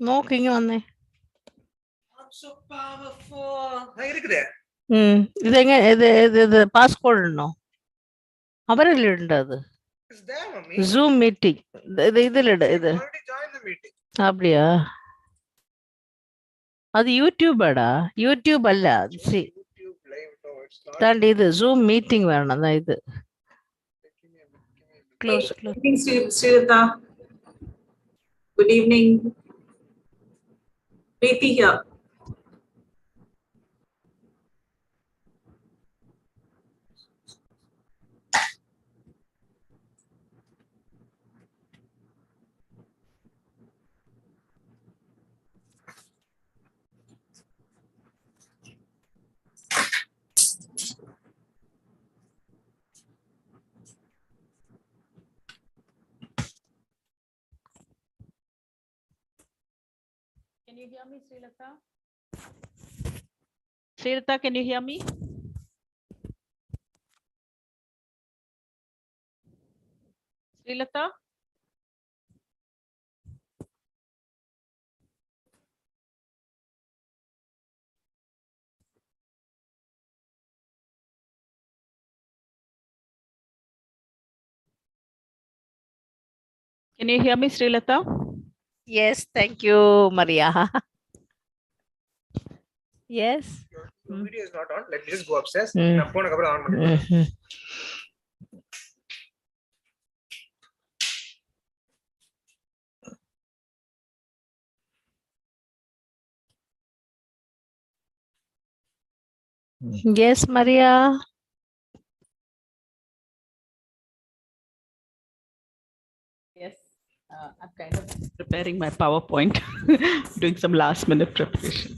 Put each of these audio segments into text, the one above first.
നോക്ക് ഇങ്ങ വന്നേ. I'm so powerful. இருக்குதே. ഇതെങ്ങനെ ഇത് പാസ്കോഡ് ഉണ്ടോ? അവരല്ലേ ഉണ്ട് അത്. It's there, mummy. Zoom meeting ഇതിലിട് I've ഇത്. already joined the meeting. அப்படியா? அது யூடியூபாடா? யூடியூப் அல்ல. YouTube live. No, it's not. தாண்டி இது ஜூம் மீட்டிங் வேணும். அதான் இது. Give me a minute. Close. Good evening, Srilata. Good evening. Preeti here. Can you hear me, Srilata? Srilata, can you hear me? Srilata? Can you hear me, Srilata? Yes, thank you, Maria. Yes. Your video is not on. Let me just go upstairs. Mm. நான் போனதுக்கு அப்புறம் on பண்ணிடுறேன். Mhm. Yes, Maria. Yes. I'm kind of preparing my PowerPoint, doing some last minute preparation.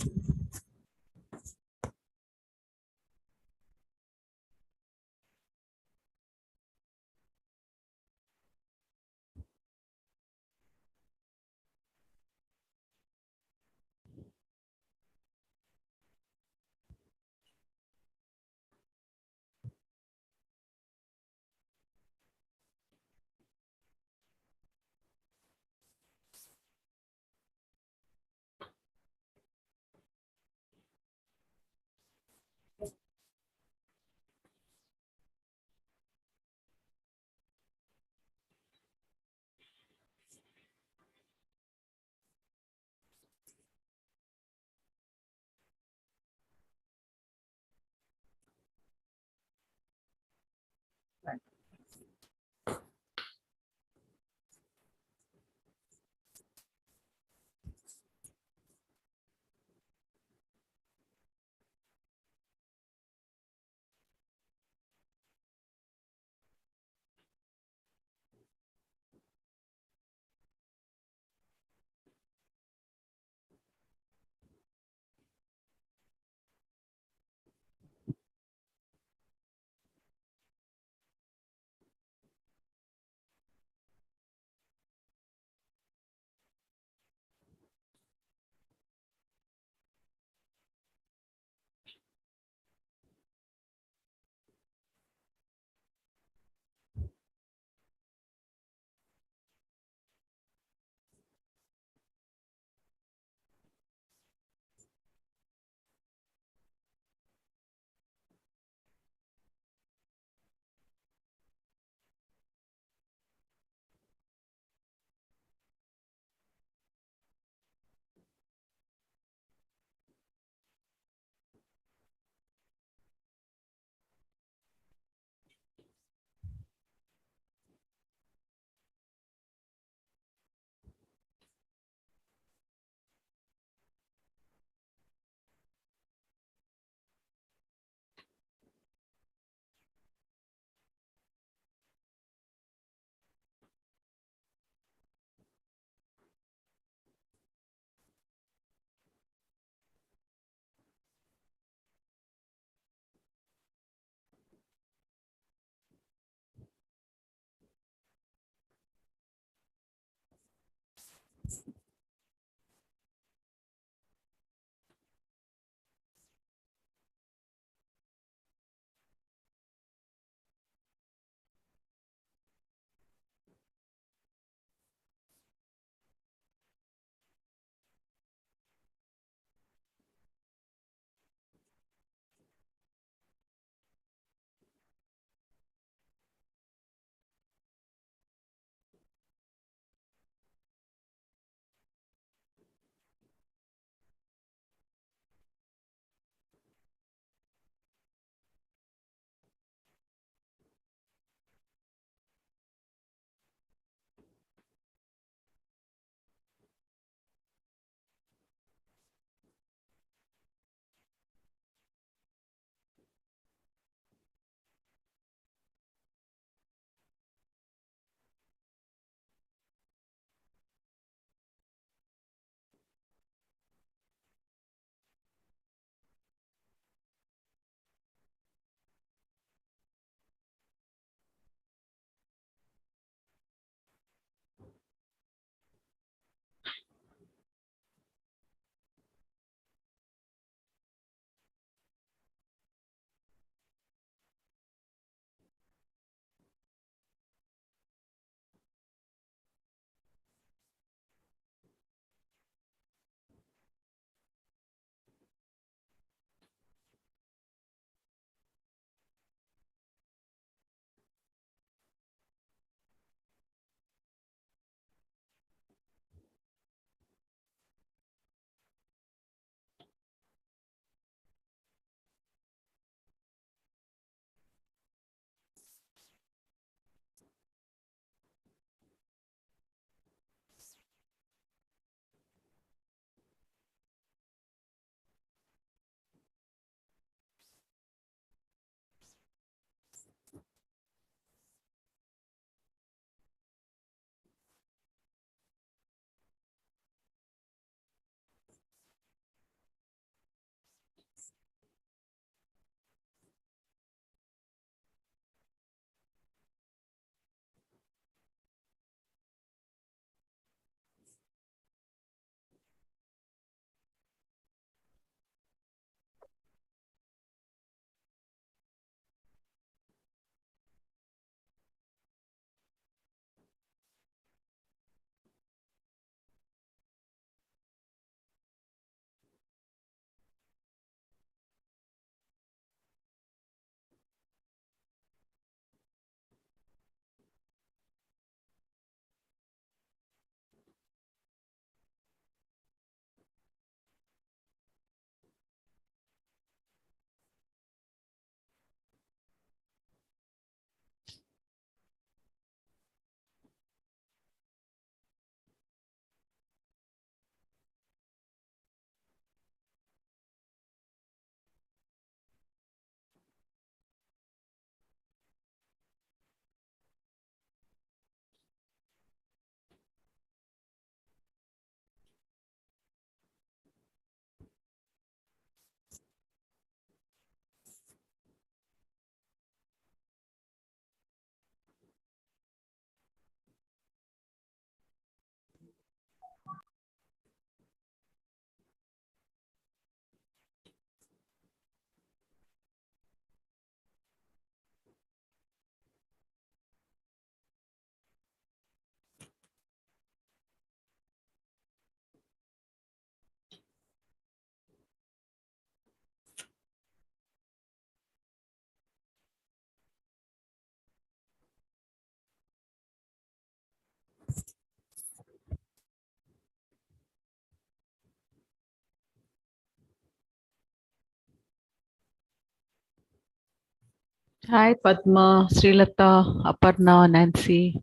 Hi, Padma, Srilata, Aparna, Nancy.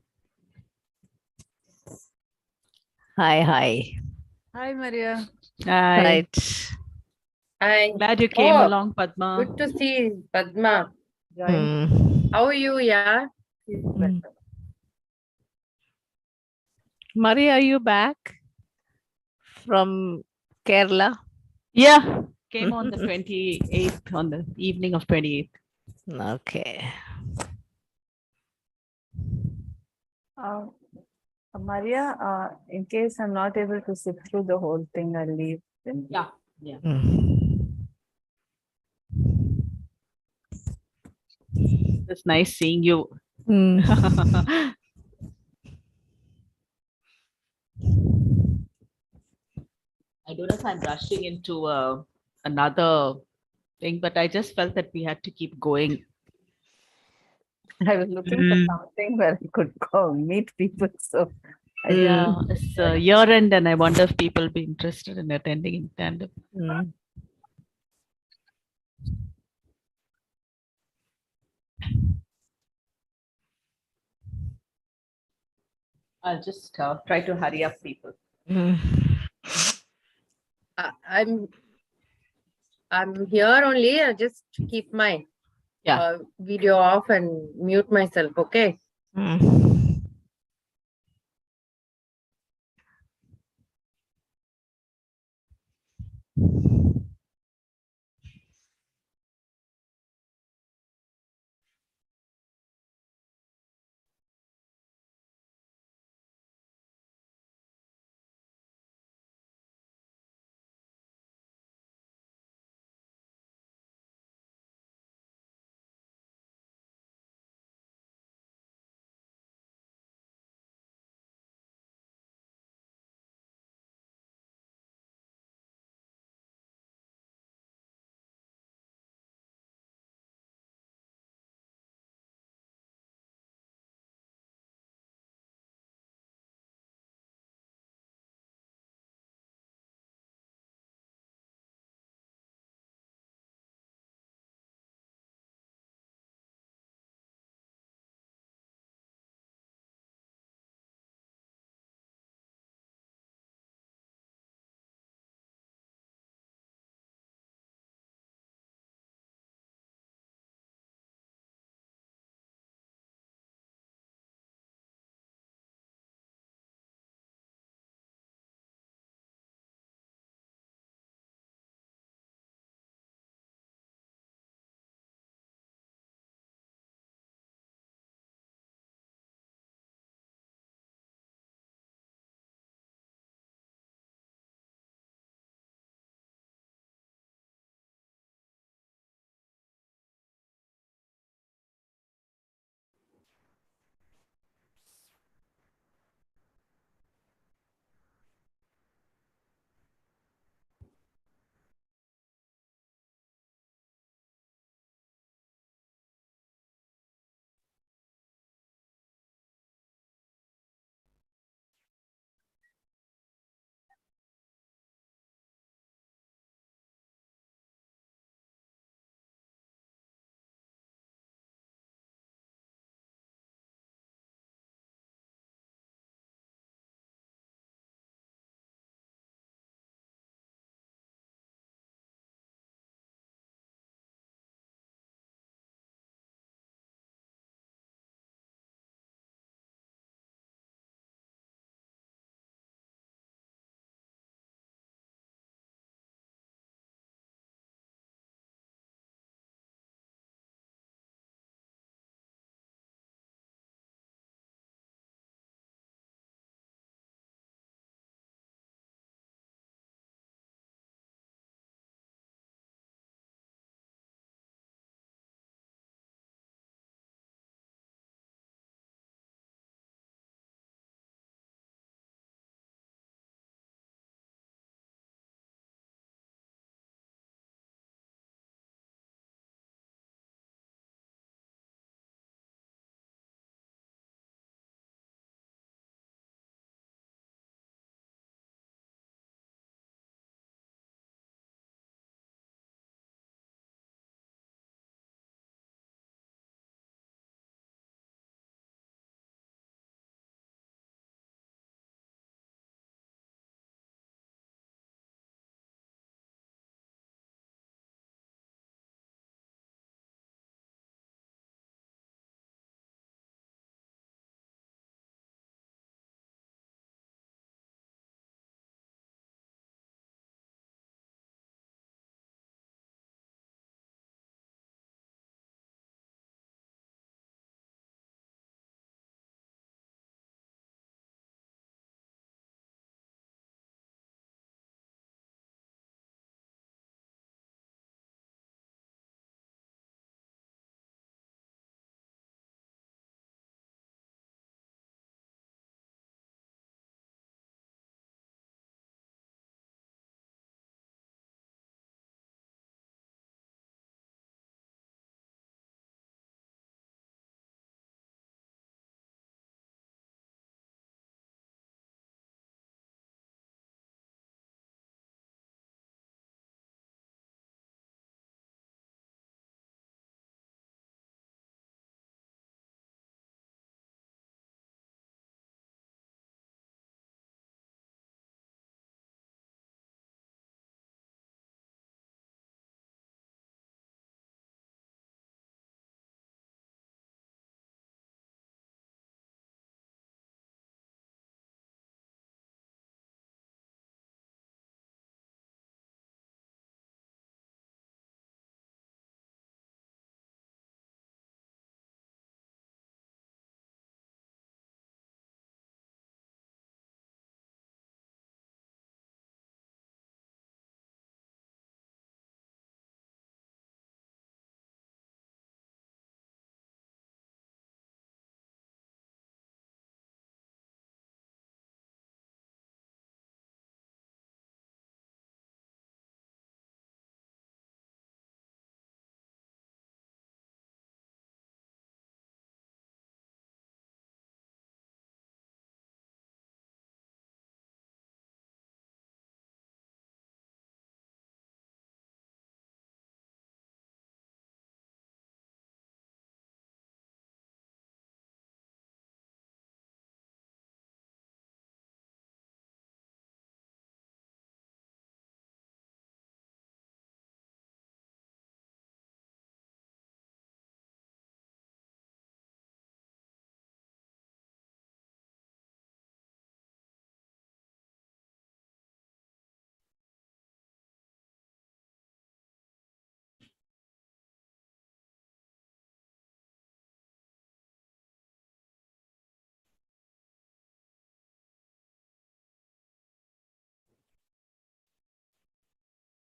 Hi, hi. Hi, Maria. Hi. Right. Hi. Glad you came Oh, along, Padma. good to see Padma join. Hmm. How are you? Yeah. Hmm. Maria, are you back from Kerala? Yeah, came on the 28th, on the evening of 28th. Okay. Uh, Maria, in case I'm not able to sit through the whole thing, I'll leave. Then. Yeah. Hmm. It's nice seeing you. Hmm. I don't know if I'm rushing into another thing, but I just felt that we had to keep going. I was looking for something where I could go meet people. So, Yeah, it's year end, and I wonder if people be interested in attending in tandem. Hmm. I'll just try to hurry up people. Hmm. I'm here only. I just keep my Yeah. video off and mute myself. Okay. Hmm.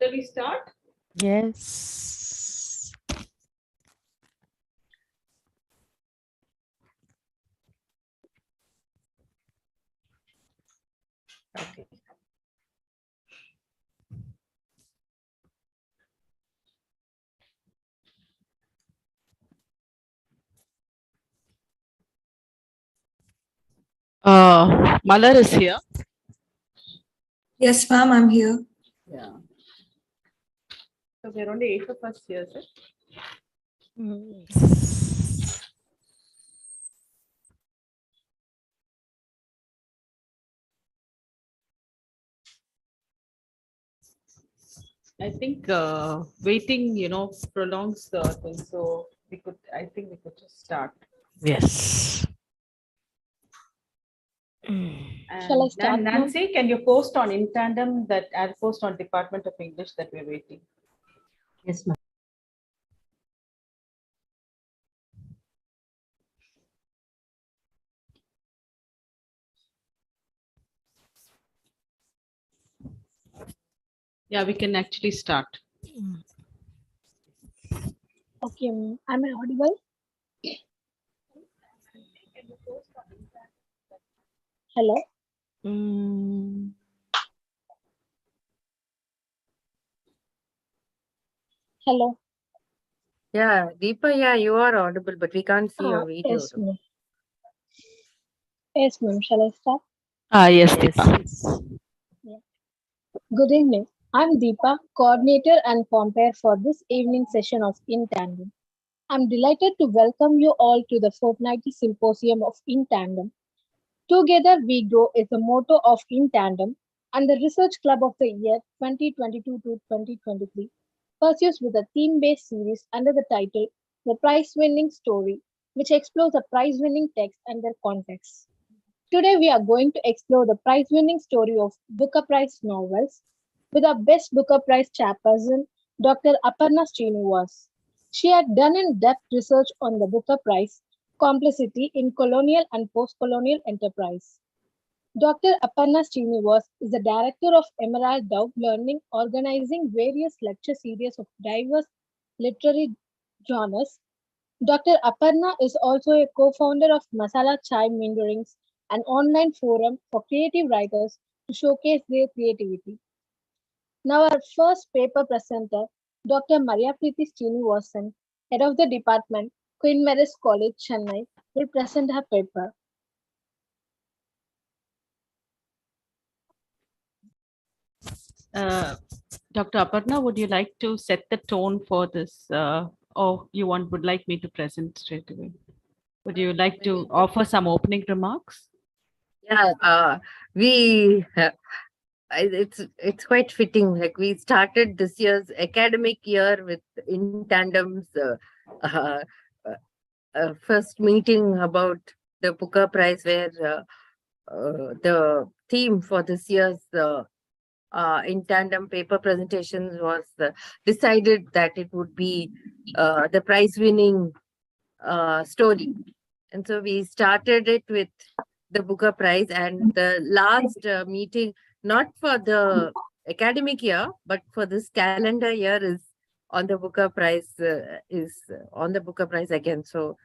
Shall we start? Yes. Okay. Malar is here. Yes, ma'am, I'm here. Yeah. So there are only 8 of us here, sir. I think waiting, prolongs the thing. So I think we could just start. Yes. Shall I start, ma'am? Nancy, can you post on In Tandem that I'll post on Department of English that we're waiting? Yes, ma'am. Yeah, we can actually start. Okay, ma'am. Am I audible? Hello? Mm. Hello? Yeah, Deepa, yeah, you are audible, but we can't see your video. Yes, ma'am. Yes, ma'am. Shall I start? Yes, Yes. Deepa. Good evening. I'm Deepa, coordinator and compere for this evening session of In Tandem. I'm delighted to welcome you all to the fortnightly symposium of In Tandem. Together We Grow is the motto of In Tandem, and the Research Club of the year 2022 to 2023 pursues with a theme-based series under the title The Prize-Winning Story, which explores the prize-winning text and their context. Today we are going to explore the prize-winning story of Booker Prize novels with our best Booker Prize chairperson, Dr. Aparna Srinivas. She had done in-depth research on the Booker Prize complicity in colonial and post-colonial enterprise. Dr. Aparna Srinivas is the director of Emerald Dove Learning, organizing various lecture series of diverse literary genres. Dr. Aparna is also a co-founder of Masala Chai Minderings, an online forum for creative writers to showcase their creativity. Now our first paper presenter, Dr. Maria Preeti Srinivasan, head of the department, Queen Mary's College, Chennai, will present her paper. Dr. Aparna, would you like to set the tone for this, or would like me to present straight away? Would you like to offer some opening remarks? Yeah, it's quite fitting. Like we started this year's academic year with In Tandem's uh, first meeting about the Booker Prize, where the theme for this year's In Tandem paper presentations was decided that it would be the prize-winning story. And so we started it with the Booker Prize, and the last meeting, not for the academic year, but for this calendar year, is on the Booker Prize, again. So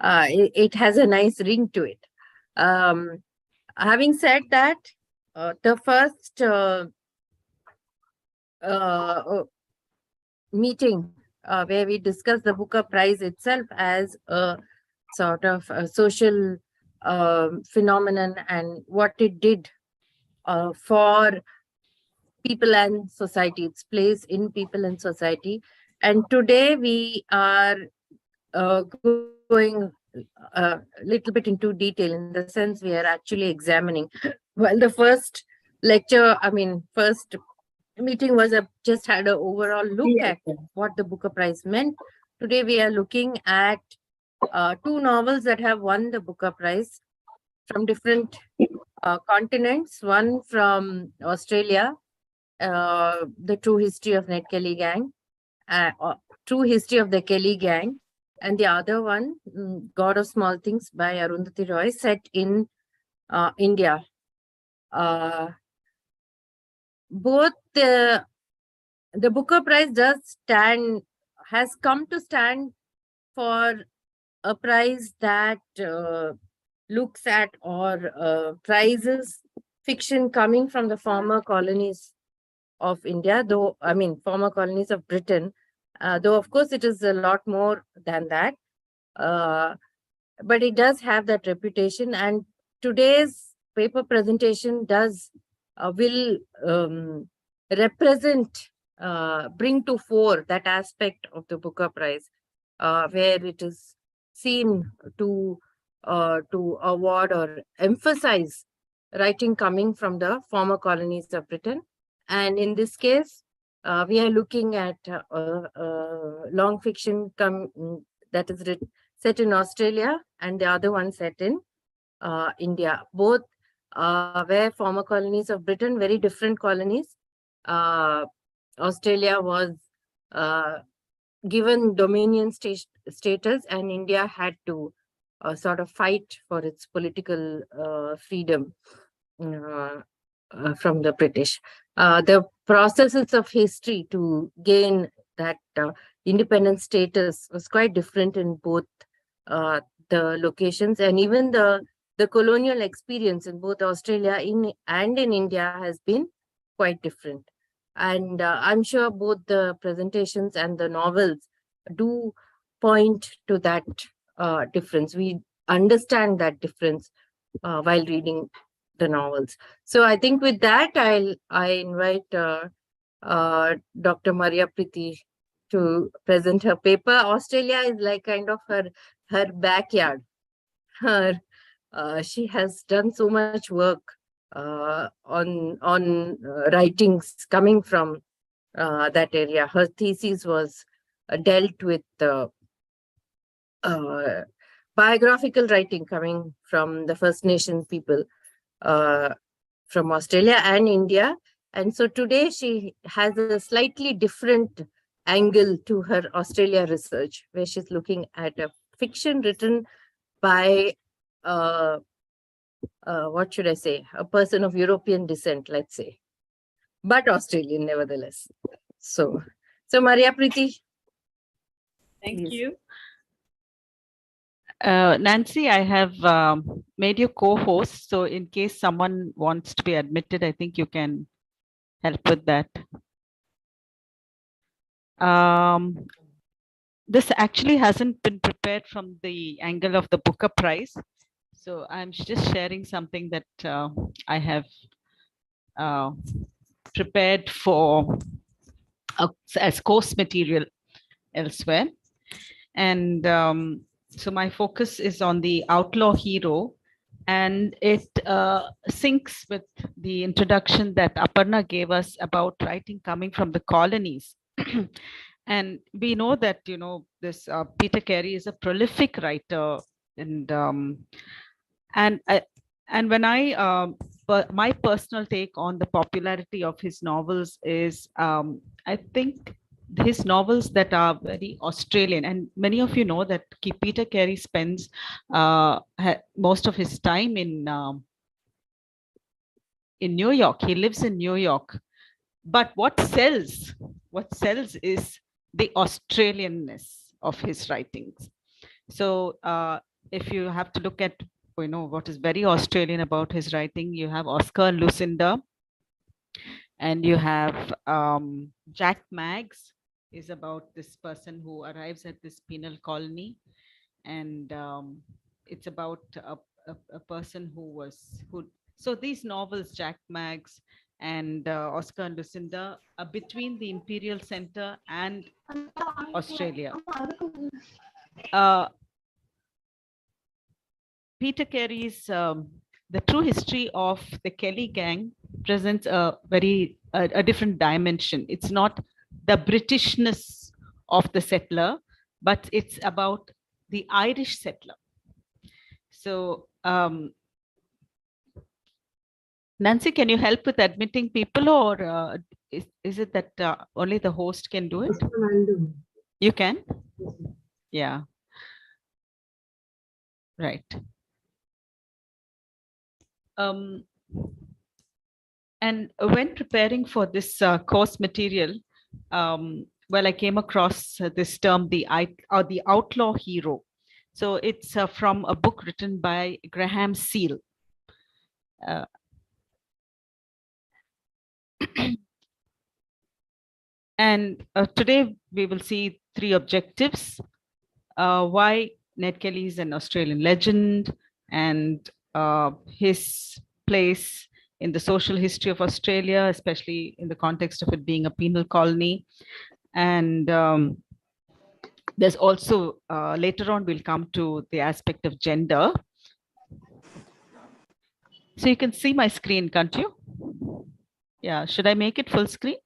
it has a nice ring to it. Having said that, the first meeting where we discussed the Booker Prize itself as a sort of a social phenomenon and what it did for people and society, its place in people and society. And today we are going a little bit into detail, in the sense we are actually examining. Well, the first first meeting was just had an overall look at what the Booker Prize meant. Today we are looking at two novels that have won the Booker Prize from different continents. One from Australia, The True History of Ned Kelly Gang, True History of the Kelly Gang, and the other one, God of Small Things by Arundhati Roy, set in India. both the Booker Prize has come to stand for a prize that looks at or prizes fiction coming from the former colonies of India, though, I mean, former colonies of Britain, though, of course, it is a lot more than that. But it does have that reputation. And today's paper presentation will represent, bring to fore that aspect of the Booker Prize, where it is seen to award or emphasize writing coming from the former colonies of Britain. And in this case, we are looking at long fiction that is set in Australia, and the other one set in India. Both were former colonies of Britain, very different colonies. Australia was given dominion status, and India had to sort of fight for its political freedom from the British. The processes of history to gain that independent status was quite different in both the locations, and even the colonial experience in both Australia and in India has been quite different. And I'm sure both the presentations and the novels do point to that difference. We understand that difference while reading the novels. So I think with that, I invite Dr. Maria Preeti to present her paper. Australia is like kind of her backyard. She has done so much work on writings coming from that area. Her thesis was dealt with biographical writing coming from the First Nation people from Australia and India. And so today she has a slightly different angle to her Australia research, where she's looking at a fiction written by what should I say, a person of European descent, let's say, but Australian nevertheless. So Maria Preeti. Thank Please. you. Nancy, I have made you co-host. So in case someone wants to be admitted, I think you can help with that. This actually hasn't been prepared from the angle of the Booker Prize. So I'm just sharing something that I have prepared for as course material elsewhere. And so my focus is on the outlaw hero, and it syncs with the introduction that Aparna gave us about writing coming from the colonies. And we know that, you know, this Peter Carey is a prolific writer, and when my personal take on the popularity of his novels is, I think his novels that are very Australian, and many of you know that Peter Carey spends most of his time in New York. He lives in New York. But what sells is the Australianness of his writings. So if you have to look at, you know, what is very Australian about his writing, you have Oscar and Lucinda, and you have Jack Maggs is about this person who arrives at this penal colony, and it's about a person who so these novels, Jack Maggs and Oscar and Lucinda, are between the Imperial Center and Australia. Peter Carey's The True History of the Kelly Gang presents a different dimension. It's not the Britishness of the settler, but it's about the Irish settler. So Nancy, can you help with admitting people, or is it that only the host can do it? You can? Yeah. Right. And when preparing for this course material, well, I came across this term, the outlaw hero. So it's from a book written by Graham Seal. Uh, and today we will see three objectives. Why Ned Kelly is an Australian legend, and his place in the social history of Australia, especially in the context of it being a penal colony. And there's also, later on, we'll come to the aspect of gender. So you can see my screen, can't you? Yeah, should I make it full screen?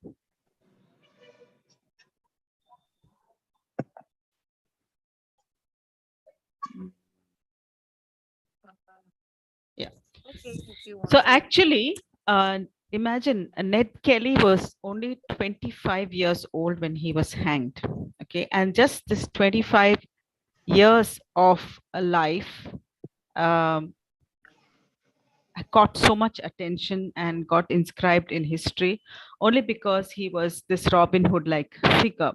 Yeah. Okay, if you So want to. actually, imagine Ned Kelly was only 25 years old when he was hanged. Okay, and just this 25 years of a life got so much attention and got inscribed in history only because he was this Robin Hood like figure.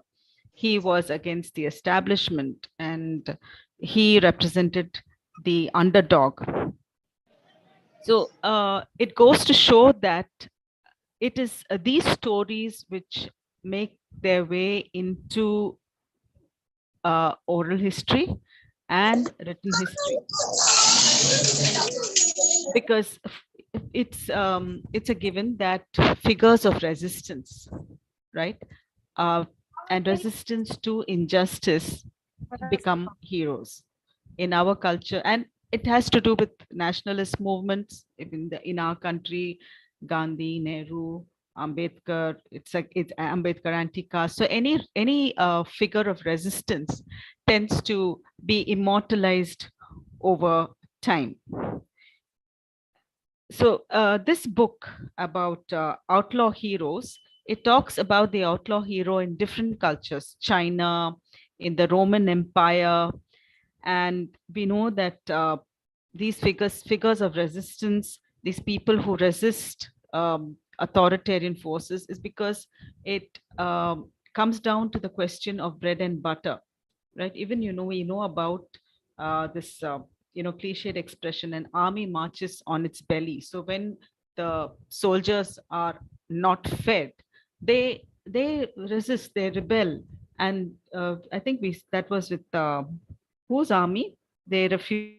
He was against the establishment and he represented the underdog. So it goes to show that it is these stories which make their way into oral history and written history, because it's a given that figures of resistance, right, and resistance to injustice become heroes in our culture, and it has to do with nationalist movements in our country. Gandhi, Nehru, Ambedkar, it's Ambedkar anti-caste. So any figure of resistance tends to be immortalized over time. So this book about outlaw heroes, it talks about the outlaw hero in different cultures, China, in the Roman Empire, and we know that these figures of resistance, these people who resist authoritarian forces, is because it comes down to the question of bread and butter, right? Even we know about this cliched expression, an army marches on its belly. So when the soldiers are not fed, they resist, they rebel. And I think that was with whose army? They refused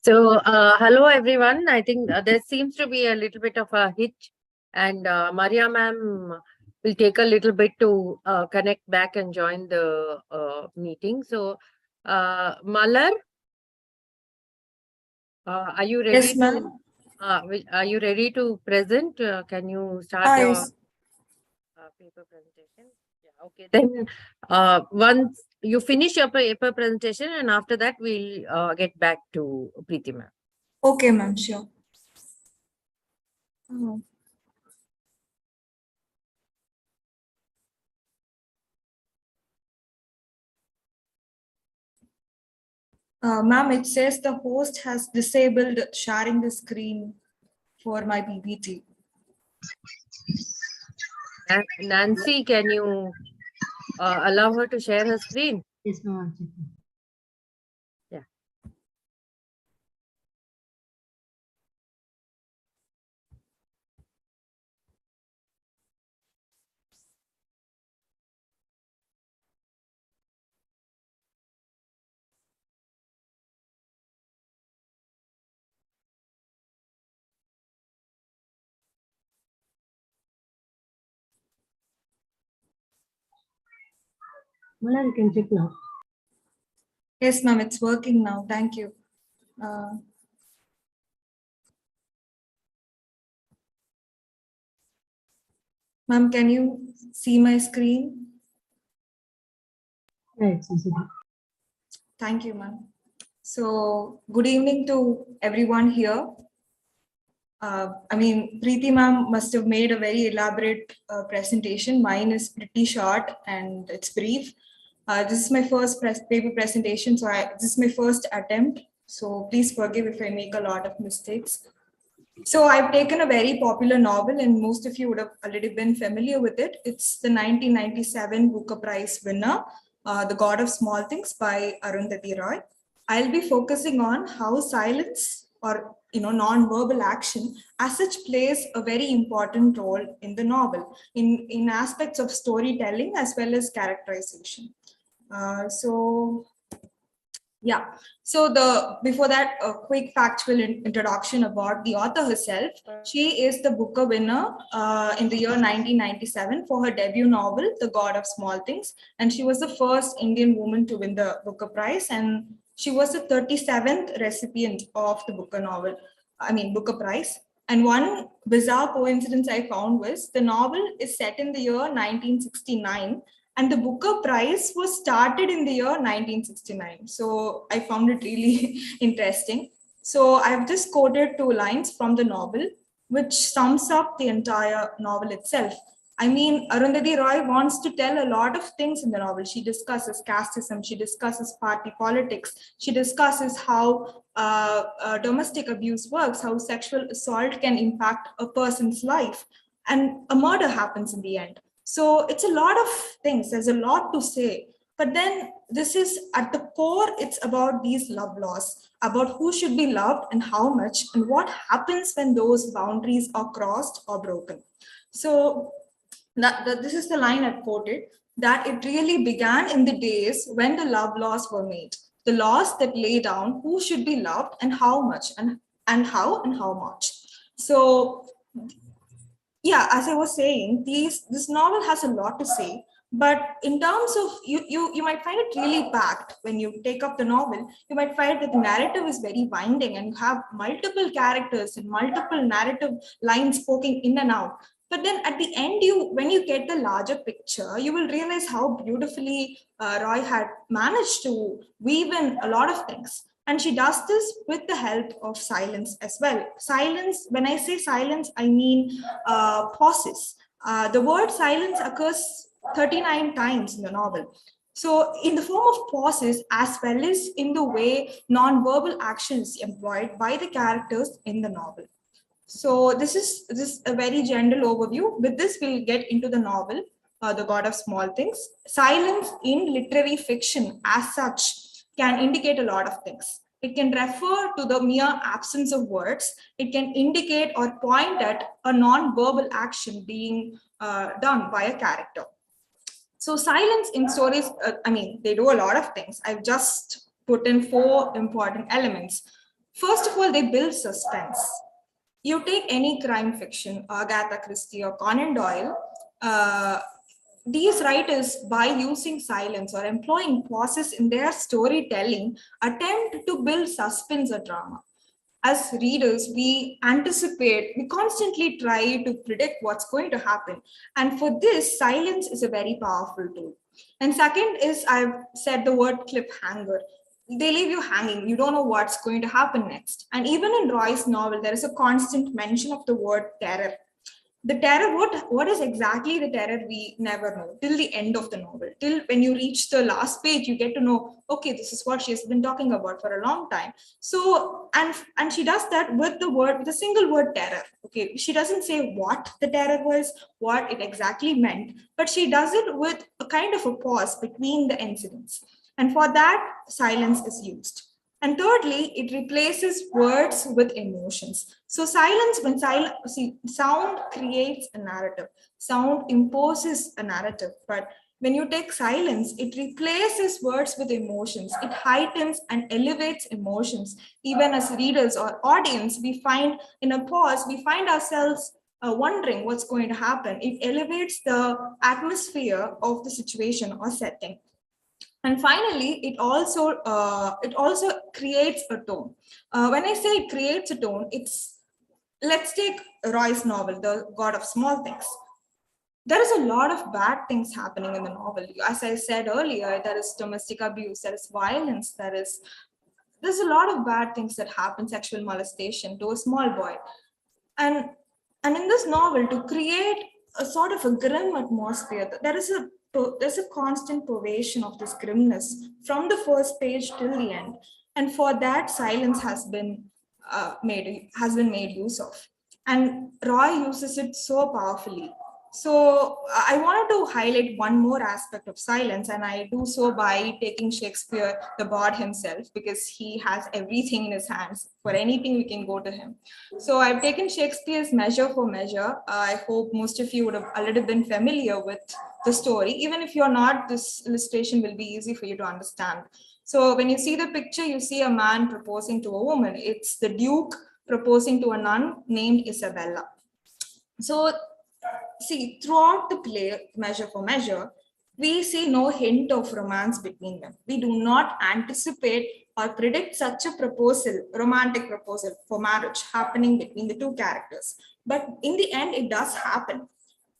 So, hello everyone. I think there seems to be a little bit of a hitch, and Maria ma'am will take a little bit to connect back and join the meeting. So, Malar, are you ready Yes, to? ma'am. Are you ready to present? Can you start Ah, your yes. paper presentation? Yeah. Okay. Then, once you finish your paper presentation, and after that we'll get back to Preeti ma'am. Okay, ma'am, sure. Ma'am, it says the host has disabled sharing the screen for my PPT. Nancy, can you allow her to share her screen? Yes, ma'am. Yeah. Mala, you can check now. Yes, ma'am, it's working now. Thank you. Ma'am, can you see my screen? Yeah, it's visible. Thank you, ma'am. So, good evening to everyone here. I mean, Preeti ma'am must have made a very elaborate presentation. Mine is pretty short and it's brief. This is my first paper presentation, so this is my first attempt. So please forgive if I make a lot of mistakes. So I've taken a very popular novel, and most of you would have already been familiar with it. It's the 1997 Booker Prize winner, The God of Small Things by Arundhati Roy. I'll be focusing on how silence or non-verbal action as such plays a very important role in the novel, in aspects of storytelling as well as characterization. So before that, a quick factual introduction about the author herself. She is the Booker winner in the year 1997 for her debut novel, The God of Small Things, and she was the first Indian woman to win the Booker Prize, and she was the 37th recipient of the Booker Prize. And one bizarre coincidence I found was the novel is set in the year 1969, and the Booker Prize was started in the year 1969. So I found it really interesting. So I've just quoted 2 lines from the novel, which sums up the entire novel itself. I mean, Arundhati Roy wants to tell a lot of things in the novel. She discusses casteism, she discusses party politics, she discusses how domestic abuse works, how sexual assault can impact a person's life, and a murder happens in the end. So it's a lot of things, there's a lot to say. But then this is at the core, it's about these love laws, about who should be loved and how much, and what happens when those boundaries are crossed or broken. So this is the line I quoted, that it really began in the days when the love laws were made. The laws that lay down who should be loved and how much, and how much. So yeah, as I was saying, this novel has a lot to say, but in terms of you might find it really packed when you take up the novel. You might find that the narrative is very winding, and you have multiple characters and multiple narrative lines poking in and out. But then at the end, when you get the larger picture, you will realize how beautifully Roy had managed to weave in a lot of things. And she does this with the help of silence as well. Silence, when I say silence, I mean pauses. The word silence occurs 39 times in the novel. So in the form of pauses, as well as in the way non-verbal actions employed by the characters in the novel. So this is a very general overview. With this, we'll get into the novel, The God of Small Things. Silence in literary fiction as such can indicate a lot of things. It can refer to the mere absence of words. It can indicate or point at a non-verbal action being done by a character. So silence in stories, they do a lot of things. I've just put in 4 important elements. First of all, they build suspense. You take any crime fiction, Agatha Christie or Conan Doyle, these writers, by using silence or employing pauses in their storytelling, attempt to build suspense or drama. As readers, we anticipate, we constantly try to predict what's going to happen. And for this, silence is a very powerful tool. And second is, I've said the word cliffhanger. They leave you hanging. You don't know what's going to happen next. And even in Roy's novel, there is a constant mention of the word terror. The terror, what is exactly the terror, we never know till the end of the novel. Till when you reach the last page, you get to know, okay, this is what she's been talking about for a long time. So, and she does that with the single word terror. Okay, she doesn't say what the terror was, what it exactly meant, but she does it with a kind of a pause between the incidents. And for that, silence is used. And thirdly, it replaces words with emotions. So silence, sound creates a narrative. Sound imposes a narrative. But when you take silence, it replaces words with emotions. It heightens and elevates emotions. Even as readers or audience, we find in a pause, we find ourselves wondering what's going to happen. It elevates the atmosphere of the situation or setting. And finally, it also creates a tone. When I say it creates a tone, let's take Roy's novel, The God of Small Things. There is a lot of bad things happening in the novel. As I said earlier, there is domestic abuse, there is violence, there's a lot of bad things that happen, sexual molestation to a small boy. And in this novel, to create a sort of a grim atmosphere, there's a constant pervasion of this grimness from the first page till the end. And for that, silence has been made use of. And Roy uses it so powerfully. So I wanted to highlight one more aspect of silence, and I do so by taking Shakespeare, the bard himself, because he has everything in his hands. For anything, we can go to him. So I've taken Shakespeare's Measure for Measure. I hope most of you would have already been familiar with the story. Even if you're not, this illustration will be easy for you to understand. So when you see the picture, you see a man proposing to a woman. It's the Duke proposing to a nun named Isabella. So see, throughout the play, Measure for Measure, we see no hint of romance between them. We do not anticipate or predict such a proposal, romantic proposal for marriage happening between the two characters. But in the end, it does happen.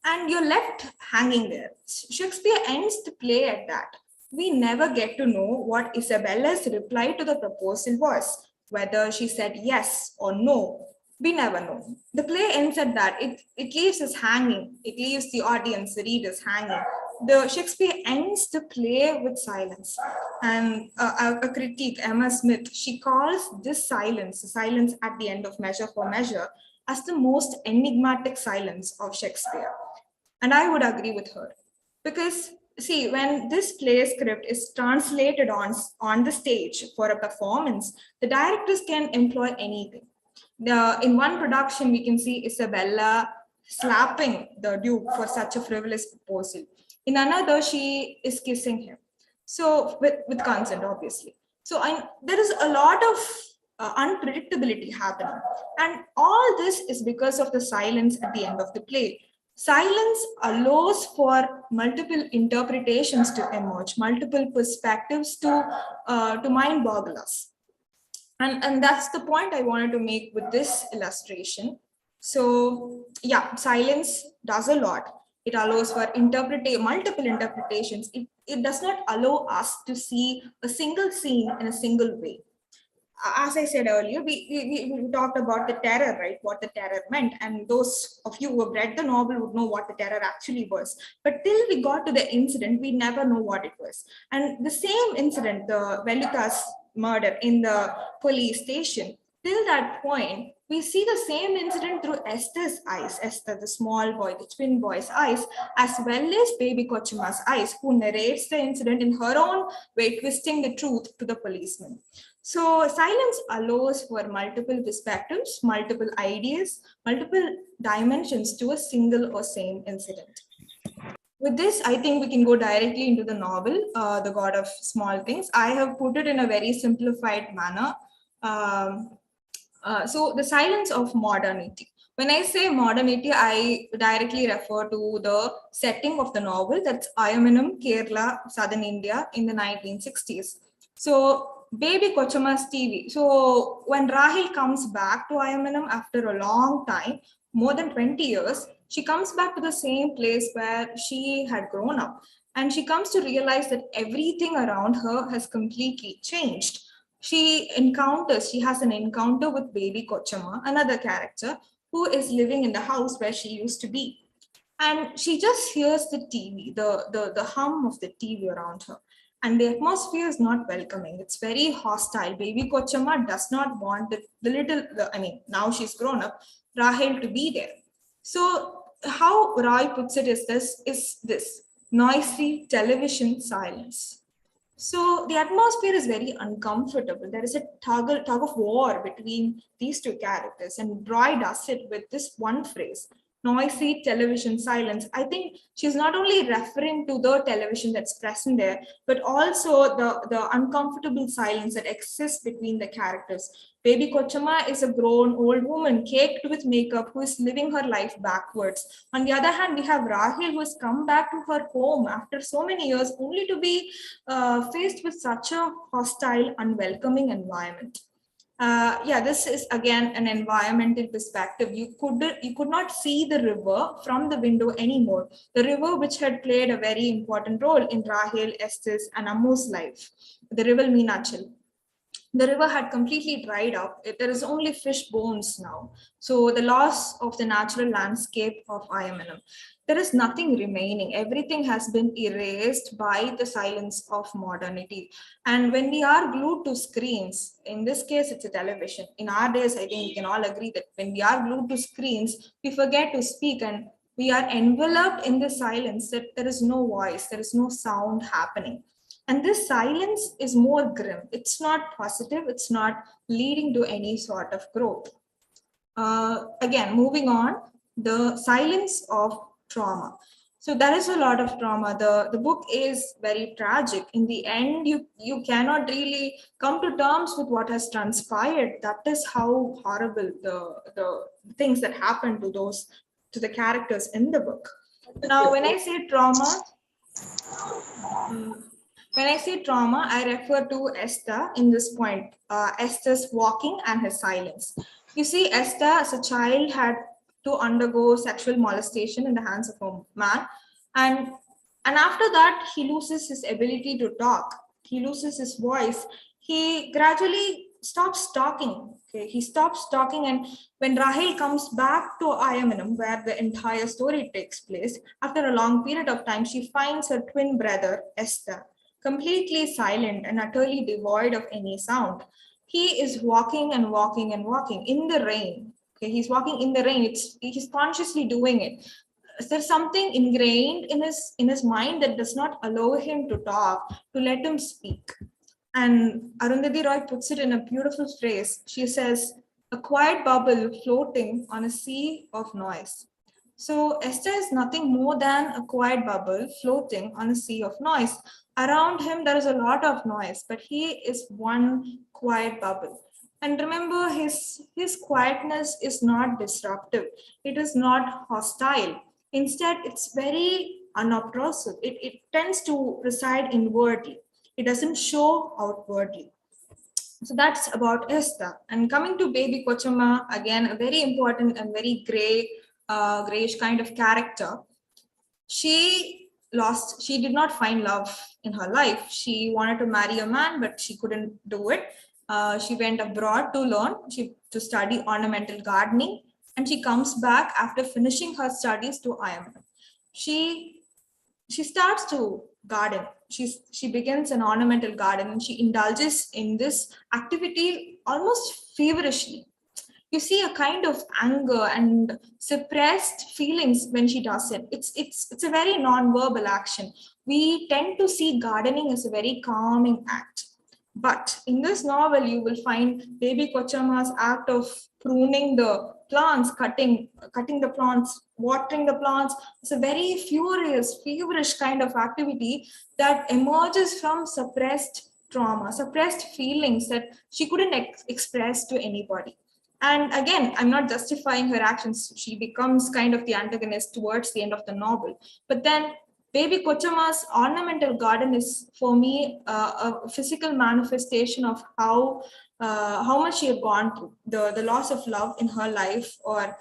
And you're left hanging there. Shakespeare ends the play at that. We never get to know what Isabella's reply to the proposal was, whether she said yes or no. We never know. The play ends at that. It leaves us hanging. It leaves the audience, the readers hanging. The Shakespeare ends the play with silence. And a critique, Emma Smith, she calls this silence, the silence at the end of Measure for Measure, as the most enigmatic silence of Shakespeare. And I would agree with her. Because see, when this play script is translated on the stage for a performance, the directors can employ anything. In one production, we can see Isabella slapping the Duke for such a frivolous proposal. In another, she is kissing him. So with consent, obviously. So there is a lot of unpredictability happening. And all this is because of the silence at the end of the play. Silence allows for multiple interpretations to emerge, multiple perspectives to mind boggle us. And that's the point I wanted to make with this illustration. So yeah, silence does a lot. It allows for multiple interpretations. It does not allow us to see a single scene in a single way. As I said earlier, we talked about the terror, right? What the terror meant. And those of you who have read the novel would know what the terror actually was. But till we got to the incident, we never know what it was. And the same incident, the Velukas murder in the police station, till that point, we see the same incident through Esther's eyes, Esther, the small boy, the twin boy's eyes, as well as baby Kochuma's eyes, who narrates the incident in her own way, twisting the truth to the policeman. So silence allows for multiple perspectives, multiple ideas, multiple dimensions to a single or same incident. With this, I think we can go directly into the novel, The God of Small Things. I have put it in a very simplified manner. So the silence of modernity. When I say modernity, I directly refer to the setting of the novel. That's Ayamanam, Kerala, Southern India in the 1960s. So Baby Kochama's TV. So when Rahil comes back to Ayamanam after a long time, more than 20 years, she comes back to the same place where she had grown up. And she comes to realize that everything around her has completely changed. She has an encounter with baby Kochama, another character who is living in the house where she used to be. And she just hears the TV, the hum of the TV around her. And the atmosphere is not welcoming. It's very hostile. Baby Kochama does not want now she's grown up, Rahel to be there. So how Roy puts it is this noisy television silence. So the atmosphere is very uncomfortable. There is a tug of war between these two characters, and Roy does it with this one phrase, noisy television silence. I think she's not only referring to the television that's present there, but also the uncomfortable silence that exists between the characters. Baby Kochama is a grown old woman caked with makeup who is living her life backwards. On the other hand, we have Rahil who has come back to her home after so many years only to be faced with such a hostile, unwelcoming environment. This is again an environmental perspective. You could not see the river from the window anymore. The river which had played a very important role in Rahel, Estes, and Ammu's life, the river Meenachal. The river had completely dried up. There is only fish bones now. So the loss of the natural landscape of Ayamanam. There is nothing remaining. Everything has been erased by the silence of modernity. And when we are glued to screens, in this case, it's a television. In our days, I think we can all agree that when we are glued to screens, we forget to speak and we are enveloped in the silence that there is no voice, there is no sound happening. And this silence is more grim. It's not positive. It's not leading to any sort of growth. Again, moving on, the silence of trauma. So there is a lot of trauma. The book is very tragic. In the end, you cannot really come to terms with what has transpired. That is how horrible the things that happen to the characters in the book. Now, when I say trauma, I refer to Esther in this point, Esther's walking and her silence. You see, Esther as a child had to undergo sexual molestation in the hands of a man. And after that, he loses his ability to talk. He loses his voice. He gradually stops talking. Okay? He stops talking. And when Rahel comes back to Ayamanam, where the entire story takes place, after a long period of time, she finds her twin brother, Esther, completely silent and utterly devoid of any sound. He is walking and walking and walking in the rain. Okay, he's walking in the rain. He's consciously doing it. There's something ingrained in his mind that does not allow him to talk, to let him speak. And Arundhati Roy puts it in a beautiful phrase. She says, "A quiet bubble floating on a sea of noise." So Esther is nothing more than a quiet bubble floating on a sea of noise. Around him, there is a lot of noise, but he is one quiet bubble. And remember, his quietness is not disruptive. It is not hostile. Instead, it's very unobtrusive. It tends to reside inwardly. It doesn't show outwardly. So that's about Esther. And coming to Baby Kochama, again, a very important and very grayish kind of character. She did not find love in her life. She wanted to marry a man, but she couldn't do it. She went abroad to learn, to study ornamental gardening, and she comes back after finishing her studies to Ayamanam. She starts to garden. She begins an ornamental garden and she indulges in this activity almost feverishly. You see a kind of anger and suppressed feelings when she does it. It's a very non-verbal action. We tend to see gardening as a very calming act. But in this novel, you will find Baby Kochama's act of pruning the plants, cutting the plants, watering the plants. It's a very furious, feverish kind of activity that emerges from suppressed trauma, suppressed feelings that she couldn't express to anybody. And again, I'm not justifying her actions. She becomes kind of the antagonist towards the end of the novel. But then Baby Kochama's ornamental garden is, for me, a physical manifestation of how much she had gone through, the loss of love in her life, or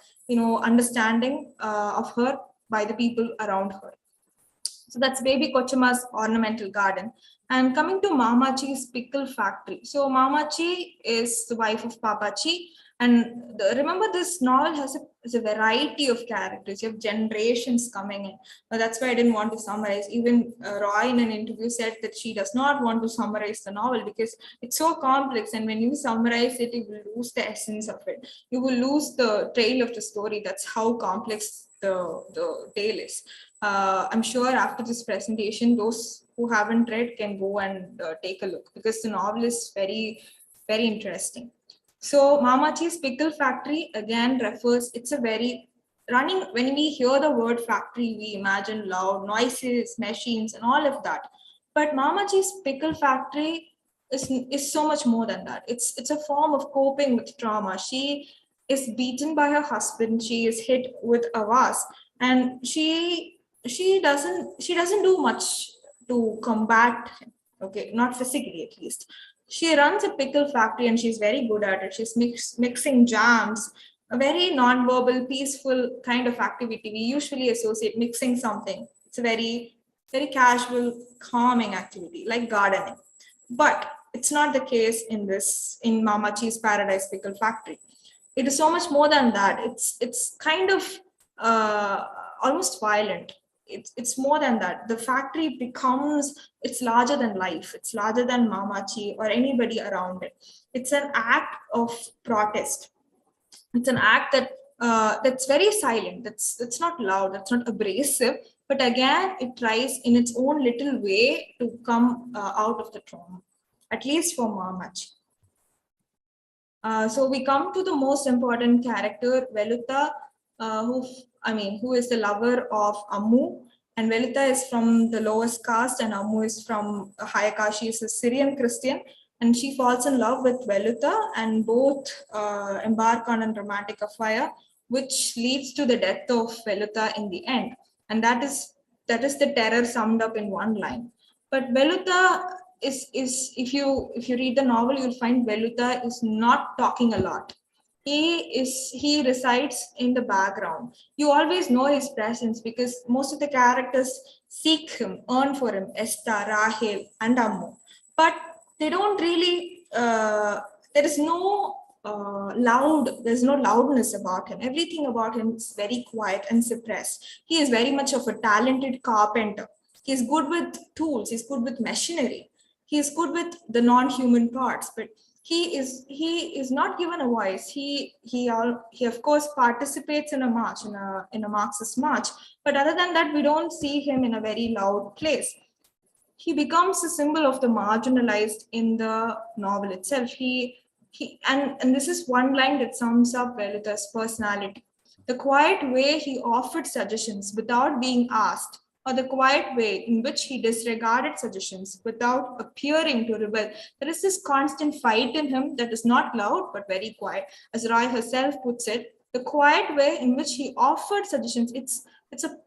understanding of her by the people around her. So that's Baby Kochama's ornamental garden. And coming to Mamachi's pickle factory. So Mamachi is the wife of Papachi. And remember, this novel has a variety of characters. You have generations coming in. That's why I didn't want to summarize. Even Roy in an interview said that she does not want to summarize the novel because it's so complex. And when you summarize it, you will lose the essence of it. You will lose the trail of the story. That's how complex the tale is. I'm sure after this presentation, those who haven't read can go and take a look because the novel is very, very interesting. So Mamachi's Pickle Factory again refers, it's a very running, when we hear the word factory, we imagine loud noises, machines, and all of that. But Mamachi's Pickle Factory is so much more than that. It's a form of coping with trauma. She is beaten by her husband. She is hit with a vase, and she doesn't do much to combat him. Okay, not physically at least. She runs a pickle factory and she's very good at it. She's mixing jams, a very non-verbal, peaceful kind of activity. We usually associate mixing something. It's a very, very casual, calming activity like gardening. But it's not the case in Mamachi's Paradise Pickle Factory. It is so much more than that. It's kind of almost violent. It's more than that. The factory it's larger than life. It's larger than Mamachi or anybody around it. It's an act of protest. It's an act that's very silent. It's not loud. That's not abrasive. But again, it tries in its own little way to come out of the trauma, at least for Mamachi. So we come to the most important character, Veluta, who is the lover of Ammu. And Veluta is from the lowest caste and Ammu is from higher caste. She is a Syrian Christian and she falls in love with Veluta and both embark on a romantic affair, which leads to the death of Veluta in the end. And that is the terror summed up in one line. But Veluta is if you read the novel, you'll find Veluta is not talking a lot. He resides in the background. You always know his presence because most of the characters seek him, earn for him, Esther, Rahel, and Ammu. But they don't really, there's no loudness about him. Everything about him is very quiet and suppressed. He is very much of a talented carpenter. He's good with tools, he's good with machinery, he's good with the non-human parts, but he is not given a voice. He of course participates in a march, in a Marxist march, but other than that, we don't see him in a very loud place. He becomes a symbol of the marginalized in the novel itself. And this is one line that sums up Veluta's personality. The quiet way he offered suggestions without being asked, or the quiet way in which he disregarded suggestions without appearing to rebel. There is this constant fight in him that is not loud, but very quiet. As Roy herself puts it, the quiet way in which he offered suggestions, it's a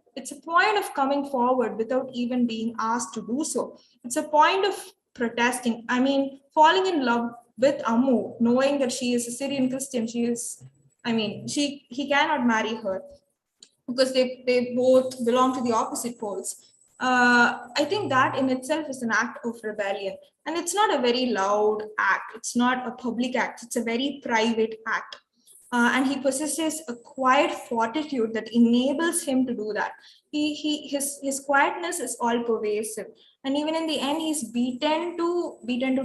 point of coming forward without even being asked to do so. It's a point of protesting. I mean, falling in love with Ammu, knowing that she is a Syrian Christian, he cannot marry her, because they both belong to the opposite poles. I think that in itself is an act of rebellion. And it's not a very loud act. It's not a public act. It's a very private act. And he possesses a quiet fortitude that enables him to do that. His quietness is all pervasive. And even in the end, he's beaten to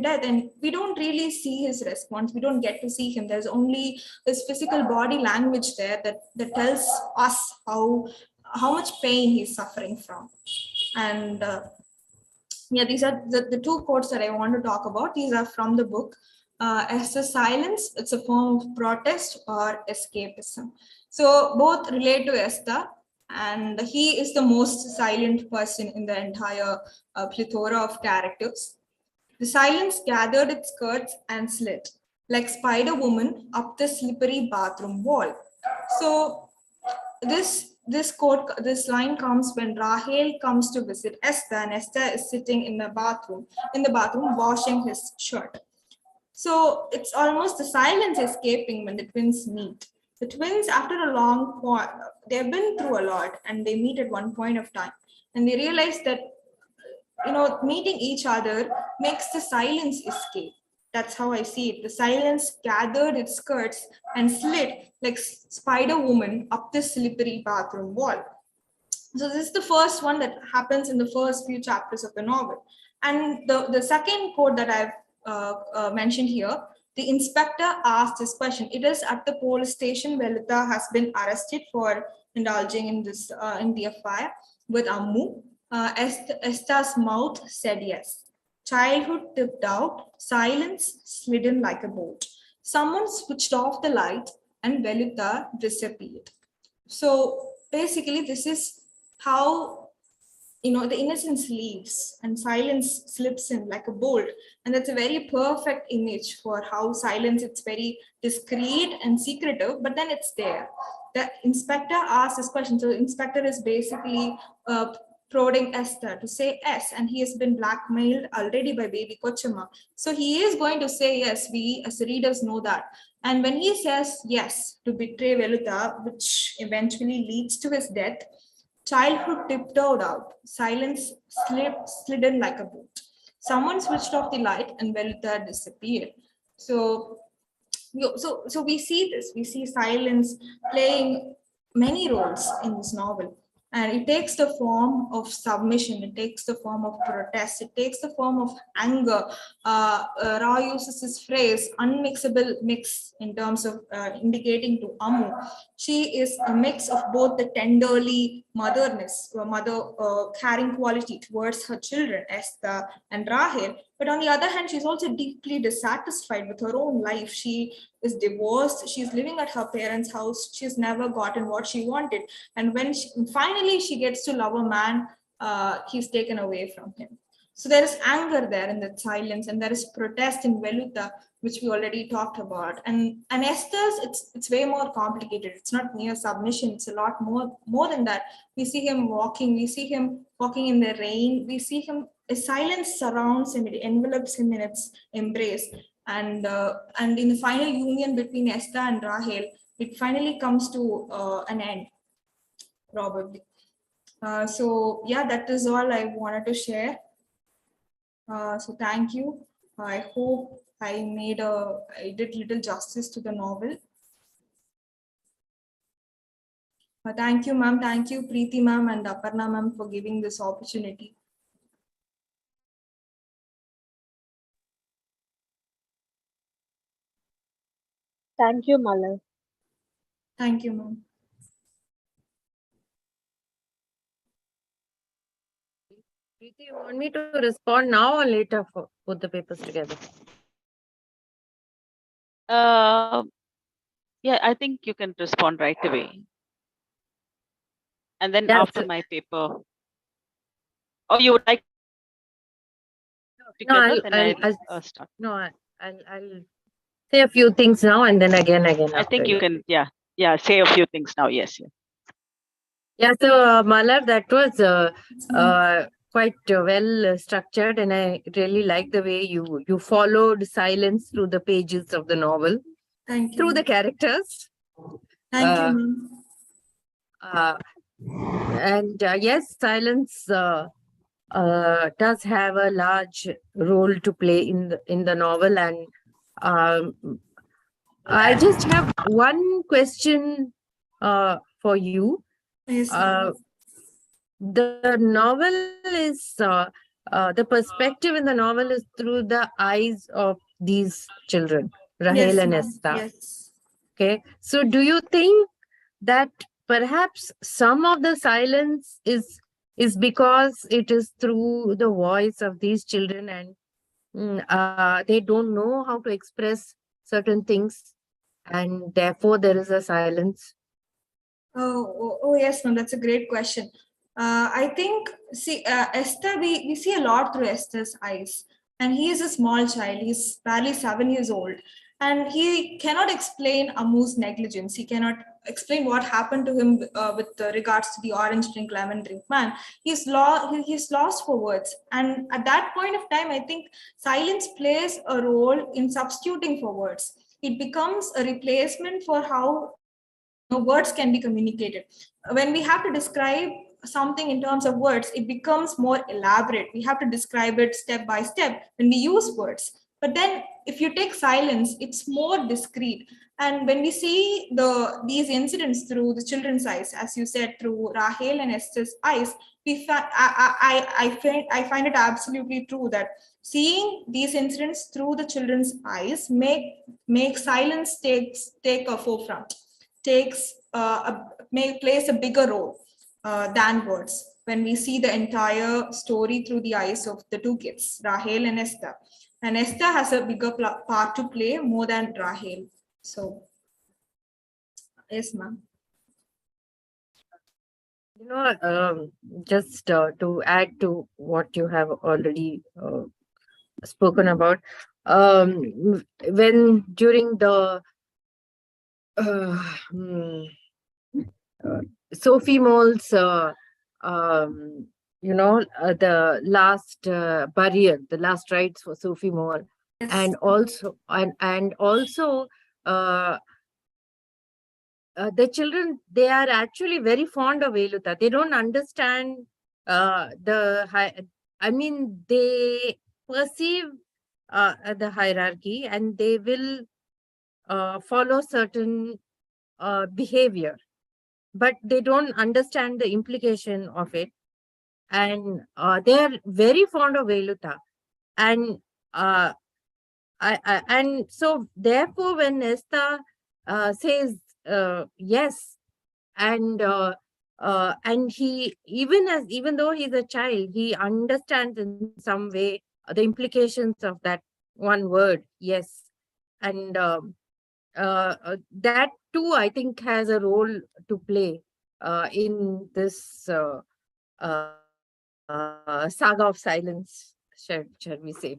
death. And we don't really see his response. We don't get to see him. There's only this physical body language there that tells us how much pain he's suffering from. And these are the two quotes that I want to talk about. These are from the book. As a silence, it's a form of protest or escapism. So both relate to Esther. And he is the most silent person in the entire plethora of characters. The silence gathered its skirts and slit. like Spider-Woman up the slippery bathroom wall. So this line comes when Rahel comes to visit Esther, and Esther is sitting in the bathroom washing his shirt. So it's almost the silence escaping when the twins meet. The twins, after a long point, they've been through a lot, and they meet at one point of time, and they realize that, meeting each other makes the silence escape. That's how I see it. The silence gathered its skirts and slid like Spider-Woman up the slippery bathroom wall. So this is the first one that happens in the first few chapters of the novel. And the second quote that I've mentioned here, the inspector asked this question. It is at the police station where Lita has been arrested for indulging in the affair with Ammu. Esther's mouth said yes. Childhood tipped out, silence slid in like a bolt. Someone switched off the light and Velita disappeared. So basically, this is how, the innocence leaves and silence slips in like a bolt. And that's a very perfect image for how silence, it's very discreet and secretive, but then it's there. The inspector asked this question. So the inspector is basically prodding Esther to say yes, and he has been blackmailed already by baby Kochama. So he is going to say yes. We as readers know that. And when he says yes to betray Velita, which eventually leads to his death, childhood tiptoed out. Silence slid in like a bolt. Someone switched off the light and Velita disappeared. So we see this. We see silence playing many roles in this novel. And it takes the form of submission, it takes the form of protest, it takes the form of anger. Rao uses this phrase, unmixable mix, in terms of indicating to Ammu. She is a mix of both the tenderly caring quality towards her children, Esther and Rahel. But on the other hand, she's also deeply dissatisfied with her own life. She is divorced. She's living at her parents' house. She's never gotten what she wanted. And when finally she gets to love a man, he's taken away from him. So there is anger there in that silence, and there is protest in Velita, which we already talked about. And Esther's, it's way more complicated. It's not mere submission. It's a lot more than that. We see him walking. We see him walking in the rain. We see him. A silence surrounds him. It envelopes him in its embrace. And in the final union between Esther and Rahel, it finally comes to an end, probably. So yeah, that is all I wanted to share. So thank you. I hope I did little justice to the novel. Thank you, ma'am. Thank you, Preeti ma'am and Aparna ma'am, for giving this opportunity. Thank you, Malal. Thank you, ma'am. Preeti, you want me to respond now or later for put the papers together? Yeah, I think you can respond right away. And then Yeah, after so- my paper. Or you would like No, together, then I'll start. no, I'll say a few things now and then again. I after think you can, yeah, say a few things now. Yes. Yeah, so Malar, that was quite well structured, and I really like the way you followed silence through the pages of the novel, Thank you. through the characters. Thank you, ma'am. And yes, silence does have a large role to play in the novel, and I just have one question for you. Yes, ma'am. The novel is the perspective in the novel is through the eyes of these children, Rahel Yes, and ma'am. Esther. Yes. Okay, so do you think that perhaps some of the silence is because it is through the voice of these children, and they don't know how to express certain things, and therefore there is a silence? Oh yes, ma'am. That's a great question. I think, Esther, we see a lot through Esther's eyes, and he is a small child. He's barely 7 years old, And he cannot explain Amu's negligence. He cannot explain what happened to him with regards to the orange drink, lemon drink man. He's lost for words. And at that point of time, I think silence plays a role in substituting for words. It becomes a replacement for how words can be communicated. When we have to describe something in terms of words, it becomes more elaborate. We have to describe it step by step when we use words. But then if you take silence, it's more discreet. And when we see these incidents through the children's eyes, as you said, through Rahel and Esther's eyes, I find it absolutely true that seeing these incidents through the children's eyes make silence take a forefront, plays a bigger role than words. When we see the entire story through the eyes of the two kids, Rahel and Esther. And Esther has a bigger part to play more than Rahel. So, yes, ma'am. Just to add to what you have already spoken about, when during the Sophie Mole's, the last burial, the last rites for Sophie Mole, Yes. and also the children, they are actually very fond of Veluta. They don't understand they perceive the hierarchy, and they will follow certain behavior, but they don't understand the implication of it. And they are very fond of Veluta. And and so therefore when Esther says yes, and he, even though he's a child, he understands in some way the implications of that one word, yes. And that too, I think, has a role to play in this saga of silence, shall we say.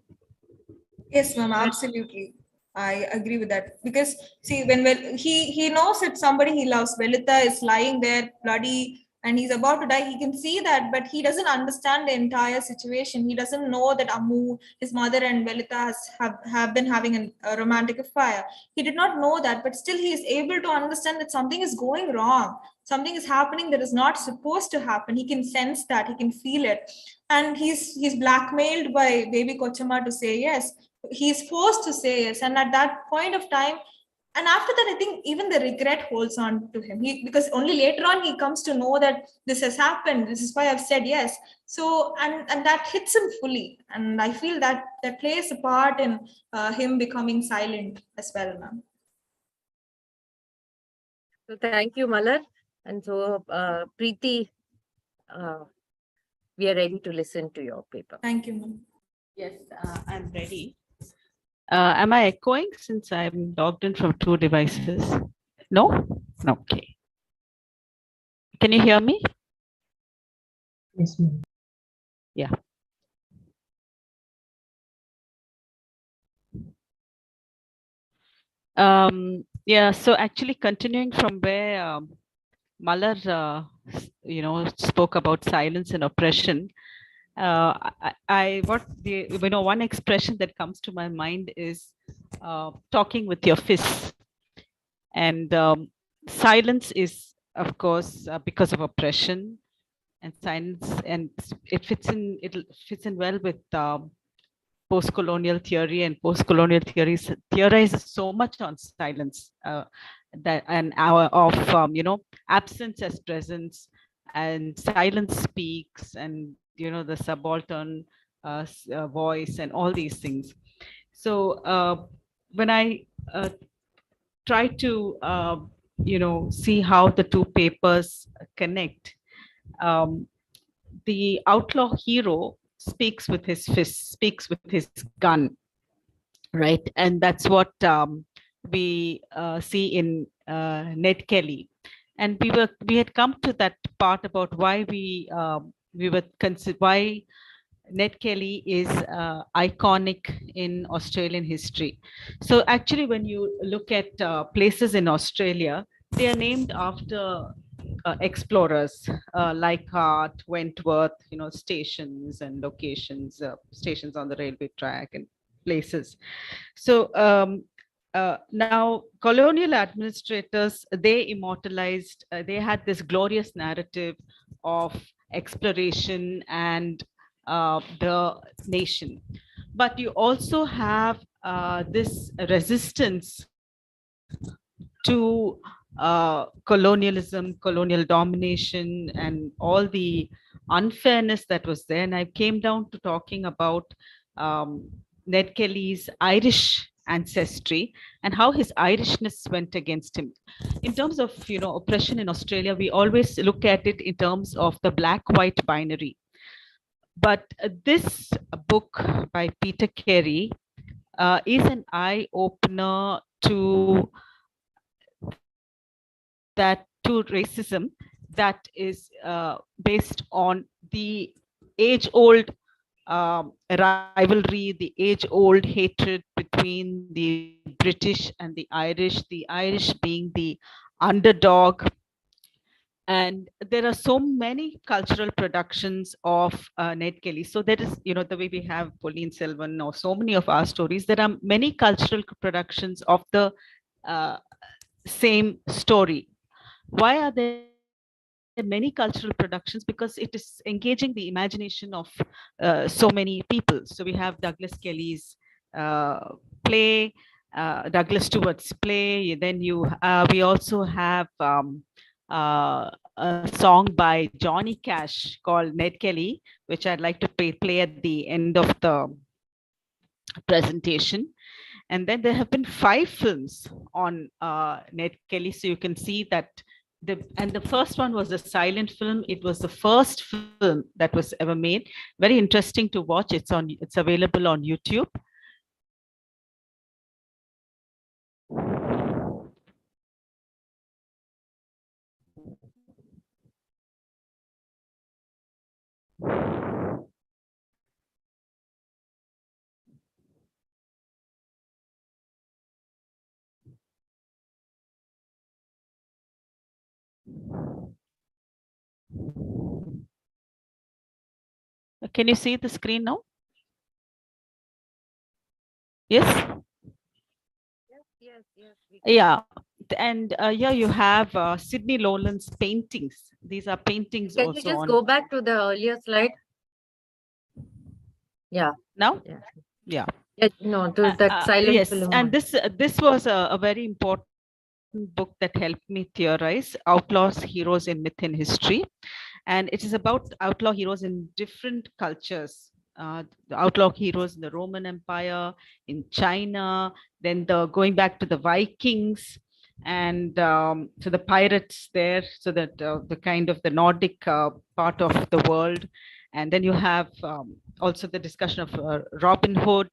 Yes, ma'am, absolutely. I agree with that. Because see, when he knows that somebody he loves, Velita, is lying there bloody and he's about to die, he can see that, but he doesn't understand the entire situation. He doesn't know that Amu, his mother, and Velita have been having a romantic affair. He did not know that, but still he is able to understand that something is going wrong. Something is happening that is not supposed to happen. He can sense that, he can feel it. And he's blackmailed by baby Kochama to say yes. He's forced to say yes. And at that point of time, and after that, I think even the regret holds on to him. Because only later on he comes to know that this has happened. This is why I've said yes. So, and that hits him fully. And I feel that plays a part in him becoming silent as well, ma'am. So thank you, Malar. And so, Preeti, we are ready to listen to your paper. Thank you, ma'am. Yes, I'm ready. Am I echoing since I'm logged in from 2 devices? No? Okay. Can you hear me? Yes, ma'am. Yeah. Yeah, so actually continuing from where Malar, spoke about silence and oppression, one expression that comes to my mind is talking with your fists. And silence is, of course, because of oppression and silence, and it fits in well with post-colonial theory, and post-colonial theories theorizes so much on silence, absence as presence, and silence speaks, and the subaltern voice and all these things. So when I try to see how the two papers connect, the outlaw hero speaks with his fist, speaks with his gun, right? And that's what we see in Ned Kelly. And we had come to that part about why why Ned Kelly is iconic in Australian history. So actually, when you look at places in Australia, they are named after explorers, Leichhardt, Wentworth, stations and locations, stations on the railway track and places. So now colonial administrators, they immortalized, they had this glorious narrative of exploration and the nation. But you also have this resistance to colonialism, colonial domination, and all the unfairness that was there. And I came down to talking about Ned Kelly's Irish ancestry and how his Irishness went against him. In terms of oppression in Australia, we always look at it in terms of the black-white binary. But this book by Peter Carey is an eye-opener to racism that is based on the age-old rivalry, the age-old hatred between the British and the Irish being the underdog. And there are so many cultural productions of Ned Kelly. So there is, the way we have Pauline Selvan or so many of our stories, there are many cultural productions of the same story. Why are there many cultural productions? Because it is engaging the imagination of so many people. So we have Douglas Kelly's play, Douglas Stewart's play. Then we also have a song by Johnny Cash called Ned Kelly, which I'd like to play at the end of the presentation. And then there have been 5 films on Ned Kelly. So you can see that the first one was a silent film. It was the first film that was ever made. Very interesting to watch. It's available on YouTube. Can you see the screen now? Yes? Yes. Yeah. And yeah, you have Sidney Lowland's paintings. These are paintings Can also you just on... go back to the earlier slide? Yeah. Now? Yeah. No, to that silent yes, film. and this was a very important book that helped me theorize outlaws, heroes in myth and history. And it is about outlaw heroes in different cultures. The outlaw heroes in the Roman Empire, in China, then going back to the Vikings, and to the pirates there, so that the kind of the Nordic part of the world. And then you have also the discussion of Robin Hood.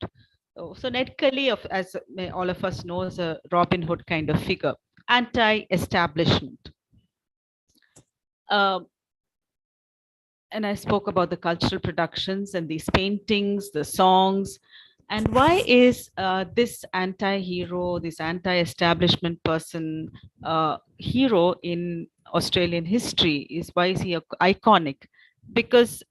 So Ned Kelly, as all of us know, is a Robin Hood kind of figure, anti-establishment. And I spoke about the cultural productions and these paintings, the songs. And why is this anti-hero, this anti-establishment person hero in Australian history? Why is he iconic? Because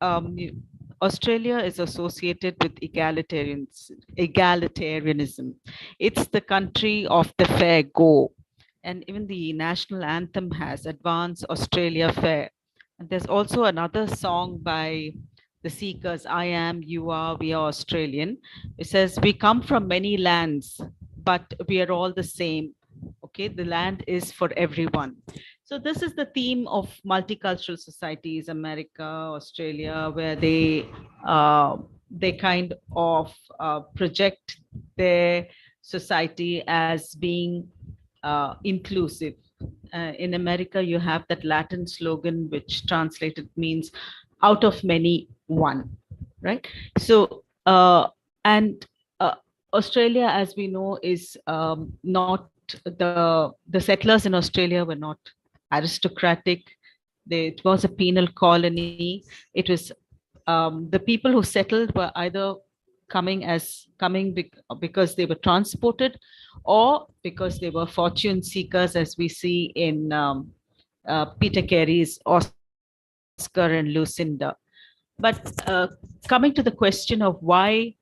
Australia is associated with egalitarianism. It's the country of the fair go. And even the national anthem has Advance Australia Fair. And there's also another song by the Seekers, I am, you are, we are Australian. It says, we come from many lands, but we are all the same. Okay, the land is for everyone. So this is the theme of multicultural societies, America, Australia, where they kind of project their society as being inclusive. In America, you have that Latin slogan, which translated means out of many, one, right? So, Australia, as we know, is not the settlers in Australia were not aristocratic. It was a penal colony. It was the people who settled were either coming because they were transported, or because they were fortune seekers, as we see in Peter Carey's Oscar and Lucinda. But coming to the question of why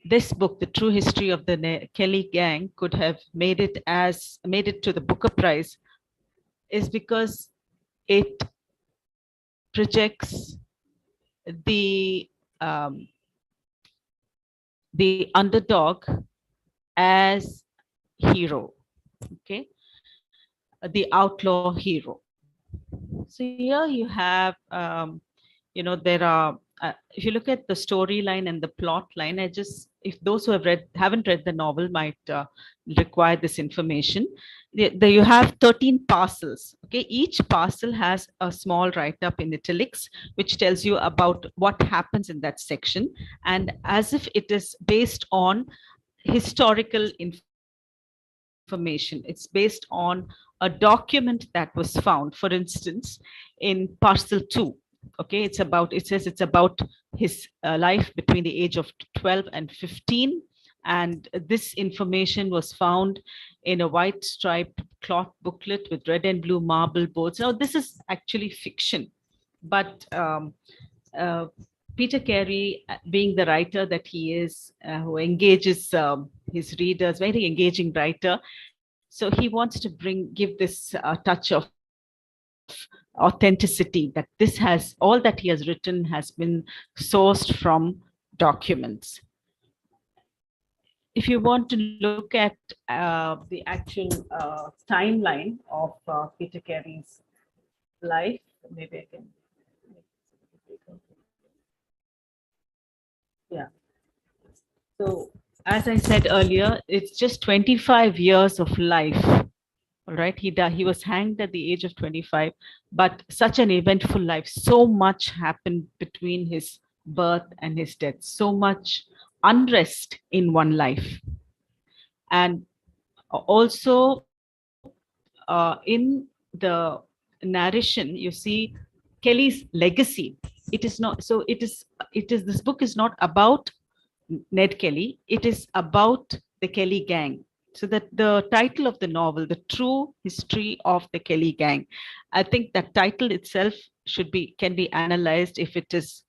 this book, The True History of the Kelly Gang, could have made it to the Booker Prize, is because it projects the underdog as hero, okay, the outlaw hero. So here you have, there are, if you look at the storyline and the plot line, if those who haven't read the novel might require this information. There you have 13 parcels. Okay, each parcel has a small write-up in italics, which tells you about what happens in that section, and as if it is based on historical information. It's based on a document that was found, for instance, in parcel 2. Okay, it says it's about his life between the age of 12 and 15. And this information was found in a white striped cloth booklet with red and blue marble boards. Now, this is actually fiction, but Peter Carey, being the writer that he is, who engages his readers, very engaging writer, so he wants to give this touch of authenticity, that all that he has written has been sourced from documents. If you want to look at the actual timeline of Peter Carey's life, maybe I can. Yeah. So as I said earlier, it's just 25 years of life. All right. He was hanged at the age of 25, but such an eventful life. So much happened between his birth and his death. So much unrest in one life. And also in the narration, you see Kelly's legacy. It is not, so it is, this book is not about Ned Kelly. It is about the Kelly Gang. So that the title of the novel, The True History of the Kelly Gang, I think that title itself can be analyzed if it is,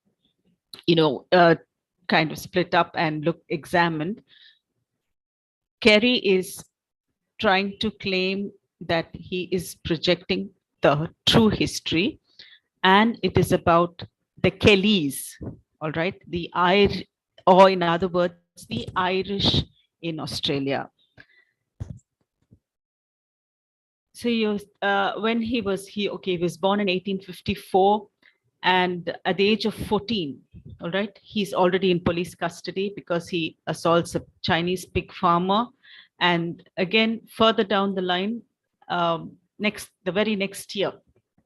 kind of split up and examined. Carey is trying to claim that he is projecting the true history, and it is about the Kellys, all right, or in other words, the Irish in Australia. So when he was born in 1854, and at the age of 14, all right, he's already in police custody because he assaults a Chinese pig farmer. And again, further down the line, the very next year,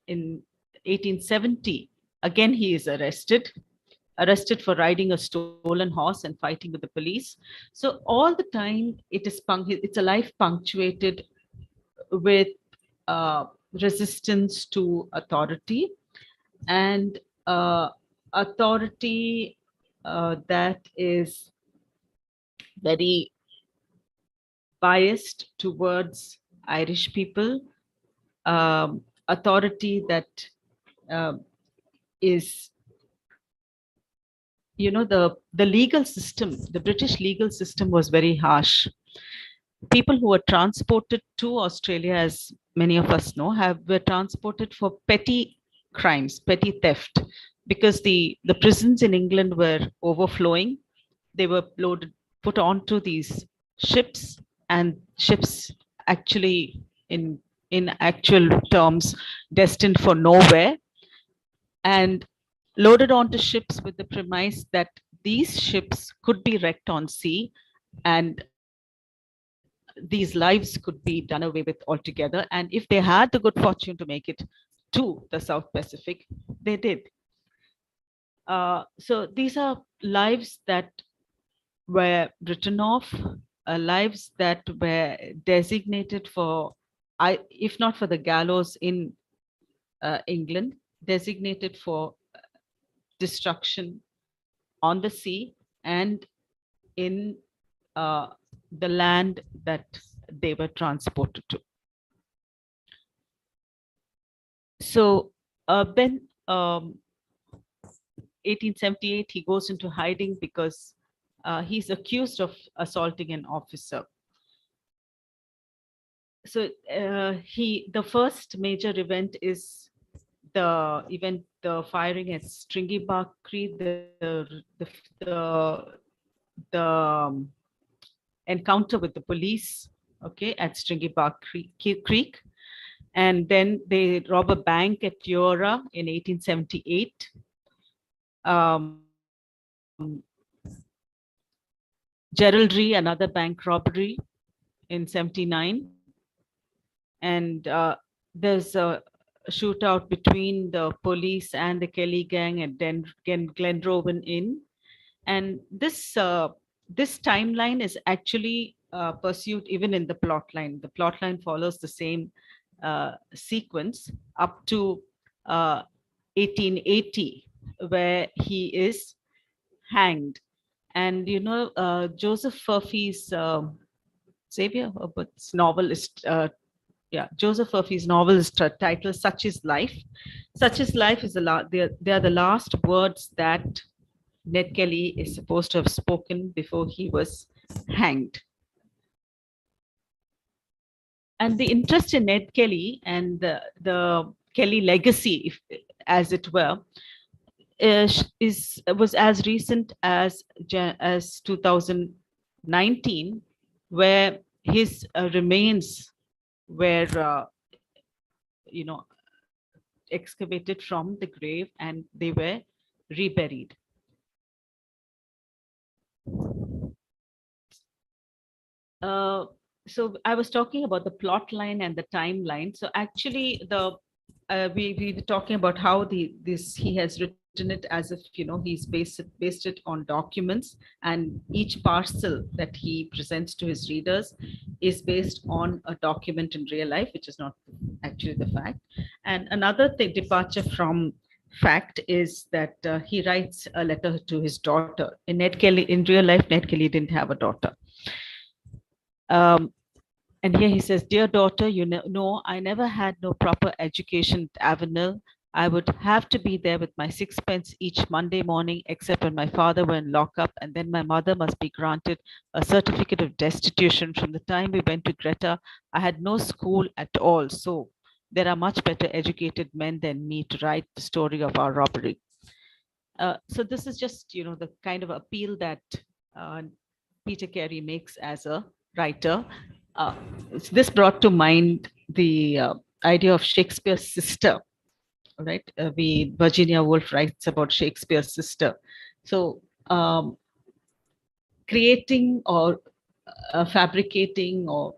in 1870, again he is arrested for riding a stolen horse and fighting with the police. So all the time, it's a life punctuated with resistance to authority, and authority that is very biased towards Irish people, authority that is, the legal system, the British legal system was very harsh. People who were transported to Australia, as many of us know, were transported for petty crimes, petty theft, because the prisons in England were overflowing. They were put onto these ships, and ships actually in actual terms destined for nowhere, and loaded onto ships with the premise that these ships could be wrecked on sea, and these lives could be done away with altogether. And if they had the good fortune to make it to the South Pacific, they did. So these are lives that were written off, lives that were designated for, if not for the gallows in England, designated for destruction on the sea and in the land that they were transported to. So then 1878, he goes into hiding because he's accused of assaulting an officer. So the first major event is the firing at Stringy Bark Creek, the encounter with the police, okay, at Stringy Bark Creek. And then they rob a bank at Eora in 1878. Geraldry, another bank robbery in 79. And there's a shootout between the police and the Kelly gang at Glenrowan Inn. And this timeline is actually pursued even in the plot line. The plot line follows the same sequence up to 1880, where he is hanged. And you know, Joseph Furphy's Xavier Herbert's novel is Joseph Furphy's novel is titled "Such Is Life." "Such Is Life" is they are the last words that Ned Kelly is supposed to have spoken before he was hanged. And the interest in Ned Kelly and the Kelly legacy, as it were, was as recent as 2019, where his remains were, excavated from the grave and they were reburied. So I was talking about the plot line and the timeline. So actually, we were talking about how he has written it as if he's based it on documents, and each parcel that he presents to his readers is based on a document in real life, which is not actually the fact. And another departure from fact is that he writes a letter to his daughter. In real life, Ned Kelly didn't have a daughter. And here he says, "Dear daughter, you know, I never had no proper education at Avenel. I would have to be there with my sixpence each Monday morning, except when my father were in lockup, and then my mother must be granted a certificate of destitution. From the time we went to Greta, I had no school at all. So there are much better educated men than me to write the story of our robbery." So this is just, the kind of appeal that Peter Carey makes as a writer. This brought to mind the idea of Shakespeare's sister, right? Virginia Woolf writes about Shakespeare's sister. So creating or fabricating or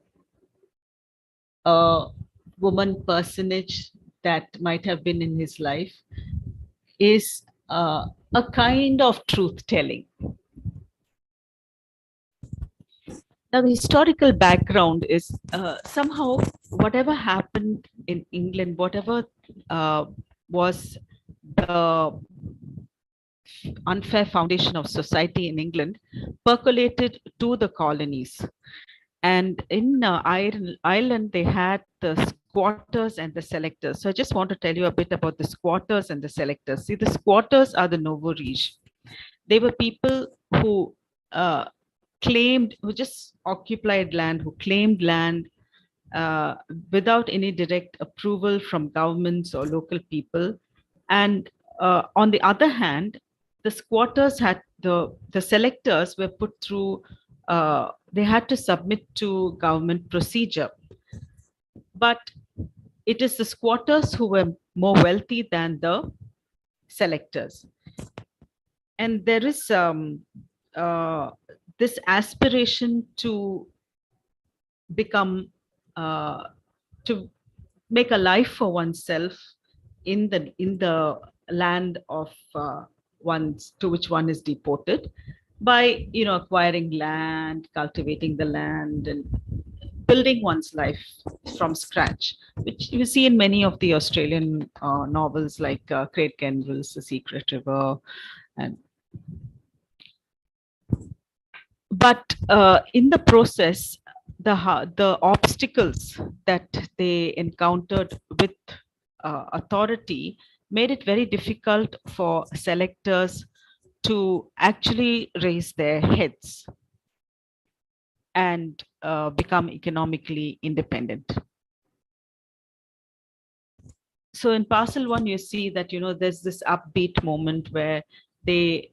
a woman personage that might have been in his life is a kind of truth-telling. Now, the historical background is somehow whatever happened in England, whatever was the unfair foundation of society in England, percolated to the colonies. And in Ireland, they had the squatters and the selectors. So I just want to tell you a bit about the squatters and the selectors. See, the squatters are the nouveau riche. They were people who who just occupied land, who claimed land without any direct approval from governments or local people. And on the other hand, the squatters had the selectors were put through, they had to submit to government procedure. But it is the squatters who were more wealthy than the selectors. And there is this aspiration to become, to make a life for oneself in the land of to which one is deported, by acquiring land, cultivating the land, and building one's life from scratch, which you see in many of the Australian novels like Craig Kenville's The Secret River. And but in the process, the obstacles that they encountered with authority made it very difficult for selectors to actually raise their heads and become economically independent. So in parcel one, you see that, there's this upbeat moment where they,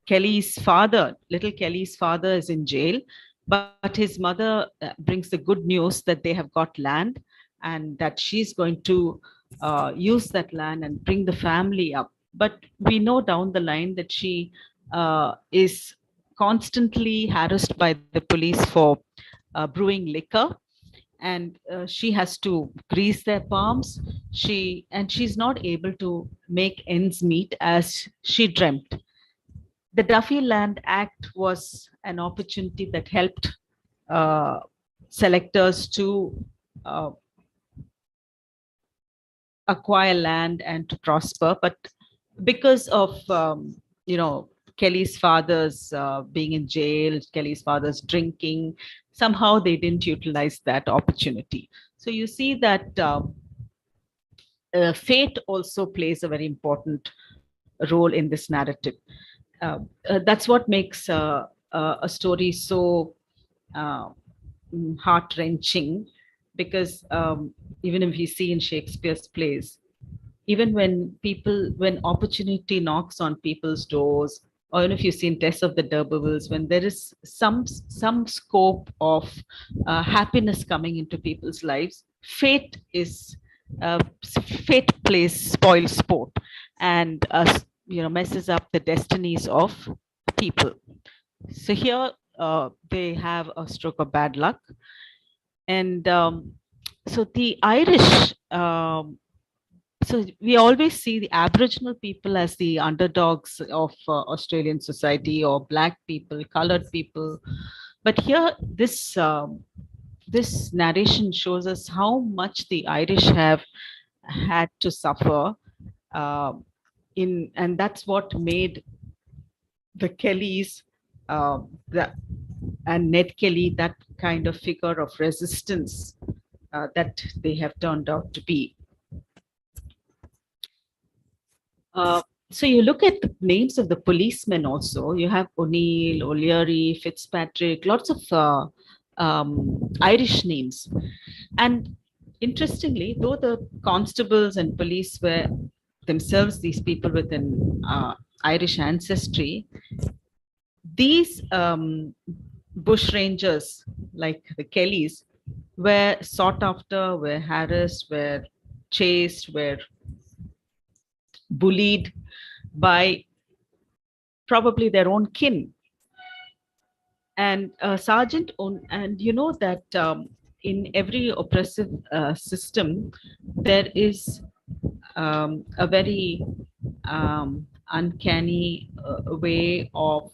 Kelly's father, little Kelly's father is in jail, but his mother brings the good news that they have got land and that she's going to use that land and bring the family up. But we know down the line that she is constantly harassed by the police for brewing liquor, and she has to grease their palms. She's not able to make ends meet as she dreamt. The Duffy Land Act was an opportunity that helped selectors to acquire land and to prosper. But because of, Kelly's father's being in jail, Kelly's father's drinking, somehow they didn't utilize that opportunity. So you see that fate also plays a very important role in this narrative. That's what makes a story so heart-wrenching, because even if you see in Shakespeare's plays, even when opportunity knocks on people's doors, or even if you see in Tess of the D'Urbervilles, when there is some scope of happiness coming into people's lives, fate plays spoil sport and messes up the destinies of people. So here they have a stroke of bad luck, and so the Irish. So we always see the Aboriginal people as the underdogs of Australian society, or Black people, colored people. But here, this narration shows us how much the Irish have had to suffer, and that's what made the Kellys and Ned Kelly that kind of figure of resistance that they have turned out to be. So you look at the names of the policemen also. You have O'Neill, O'Leary, Fitzpatrick, lots of Irish names. And interestingly, though the constables and police were themselves these people with an Irish ancestry, these bush rangers, like the Kellys, were sought after, were harassed, were chased, were bullied by probably their own kin. And and you know that in every oppressive system, there is a very uncanny way of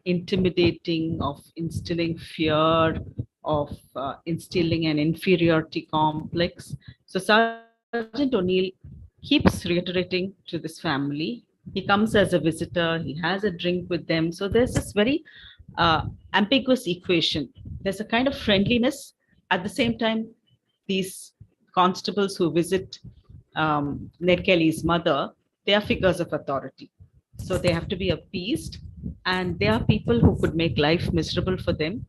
intimidating, of instilling fear, of instilling an inferiority complex. So Sergeant O'Neill keeps reiterating to this family. He comes as a visitor, he has a drink with them. So there's this very ambiguous equation. There's a kind of friendliness. At the same time, these constables who visit Ned Kelly's mother, they are figures of authority. So they have to be appeased, and they are people who could make life miserable for them.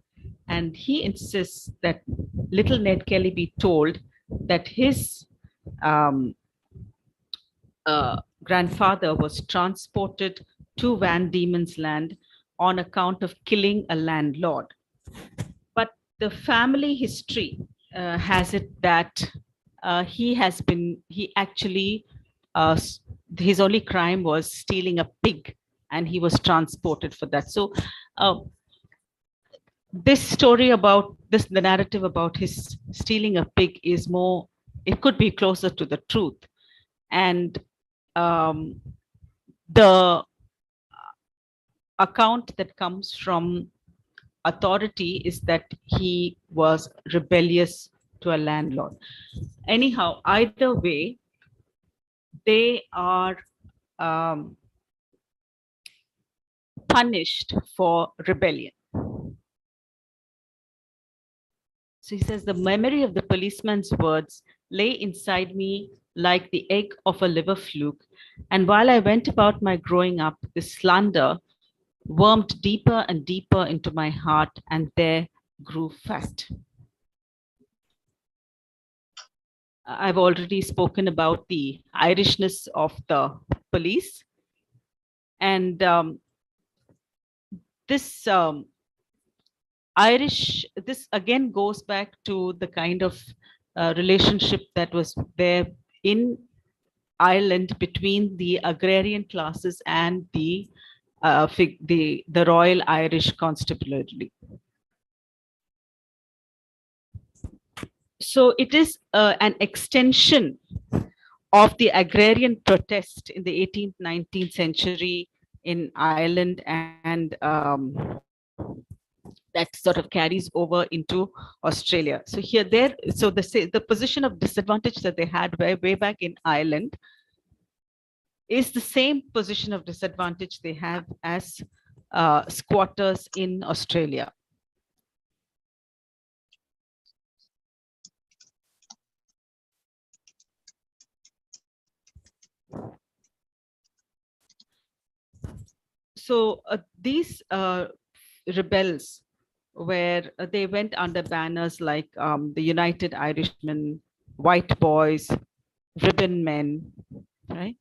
And he insists that little Ned Kelly be told that his grandfather was transported to Van Diemen's Land on account of killing a landlord. But the family history has it that his only crime was stealing a pig, and he was transported for that. So this story about the narrative about his stealing a pig is more, it could be closer to the truth. And the account that comes from authority is that he was rebellious to a landlord. Anyhow, either way, they are punished for rebellion. So he says, the memory of the policeman's words lay inside me like the egg of a liver fluke. And while I went about my growing up, the slander wormed deeper and deeper into my heart and there grew fast. I've already spoken about the Irishness of the police. And this this again goes back to the kind of relationship that was there in Ireland between the agrarian classes and the Royal Irish Constabulary. So it is an extension of the agrarian protest in the 18th, 19th century in Ireland, and that sort of carries over into Australia. So here, so the position of disadvantage that they had way back in Ireland is the same position of disadvantage they have as squatters in Australia. So these rebels, where they went under banners like the United Irishmen, White Boys, Ribbon Men, right?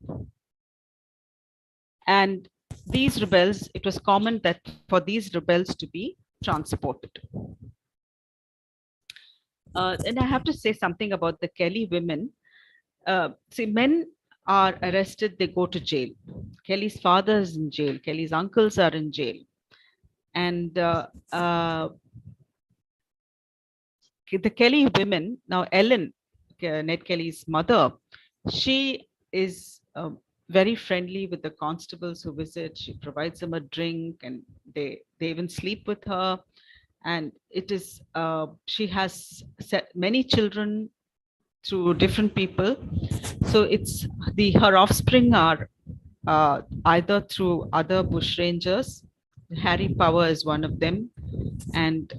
And these rebels, it was common that for these rebels to be transported. And I have to say something about the Kelly women. See, men are arrested, they go to jail. Kelly's father is in jail. Kelly's uncles are in jail. And the Kelly women, now Ellen, Ned Kelly's mother, she is very friendly with the constables who visit. She provides them a drink and they even sleep with her. And it is, she has many children through different people. So it's her offspring are either through other bushrangers. Harry Power is one of them. And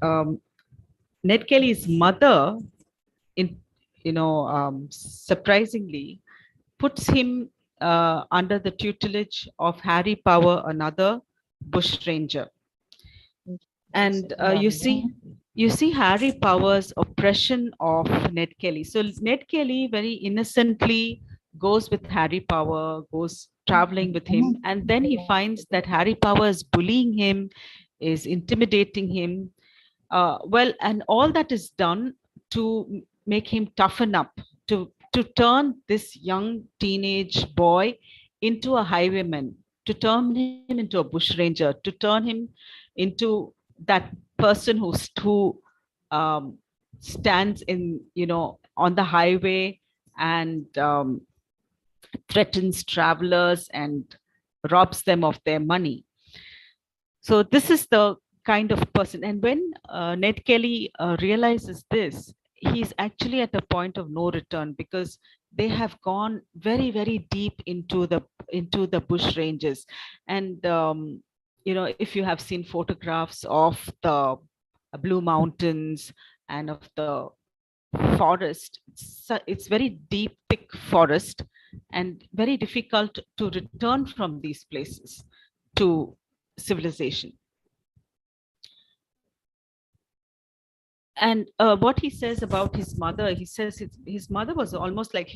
Ned Kelly's mother, surprisingly, puts him under the tutelage of Harry Power, another bushranger. And you see Harry Power's oppression of Ned Kelly. So Ned Kelly very innocently goes with Harry Power, goes traveling with him, and then he finds that Harry Power is bullying him, is intimidating him. And all that is done to make him toughen up, to turn this young teenage boy into a highwayman, to turn him into a bushranger, to turn him into that person who stands in, on the highway and threatens travelers and robs them of their money. So this is the kind of person. And when Ned Kelly realizes this, he's actually at a point of no return, because they have gone very, very deep into the bush ranges. And if you have seen photographs of the Blue Mountains and of the forest, it's very deep, thick forest, and very difficult to return from these places to civilization. And what he says about his mother, he says his mother was almost like,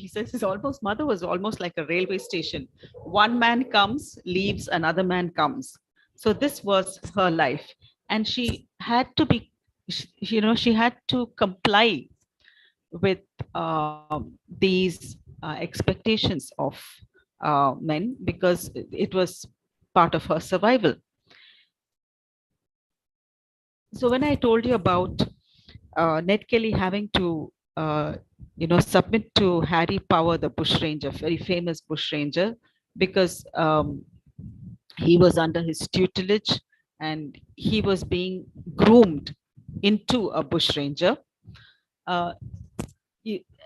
mother was almost like a railway station. One man comes, leaves, another man comes. So this was her life. And she had to be, she had to comply with these expectations of men, because it was part of her survival. So when I told you about Ned Kelly having to, submit to Harry Power, the bushranger, very famous bushranger, because he was under his tutelage and he was being groomed into a bushranger. Uh,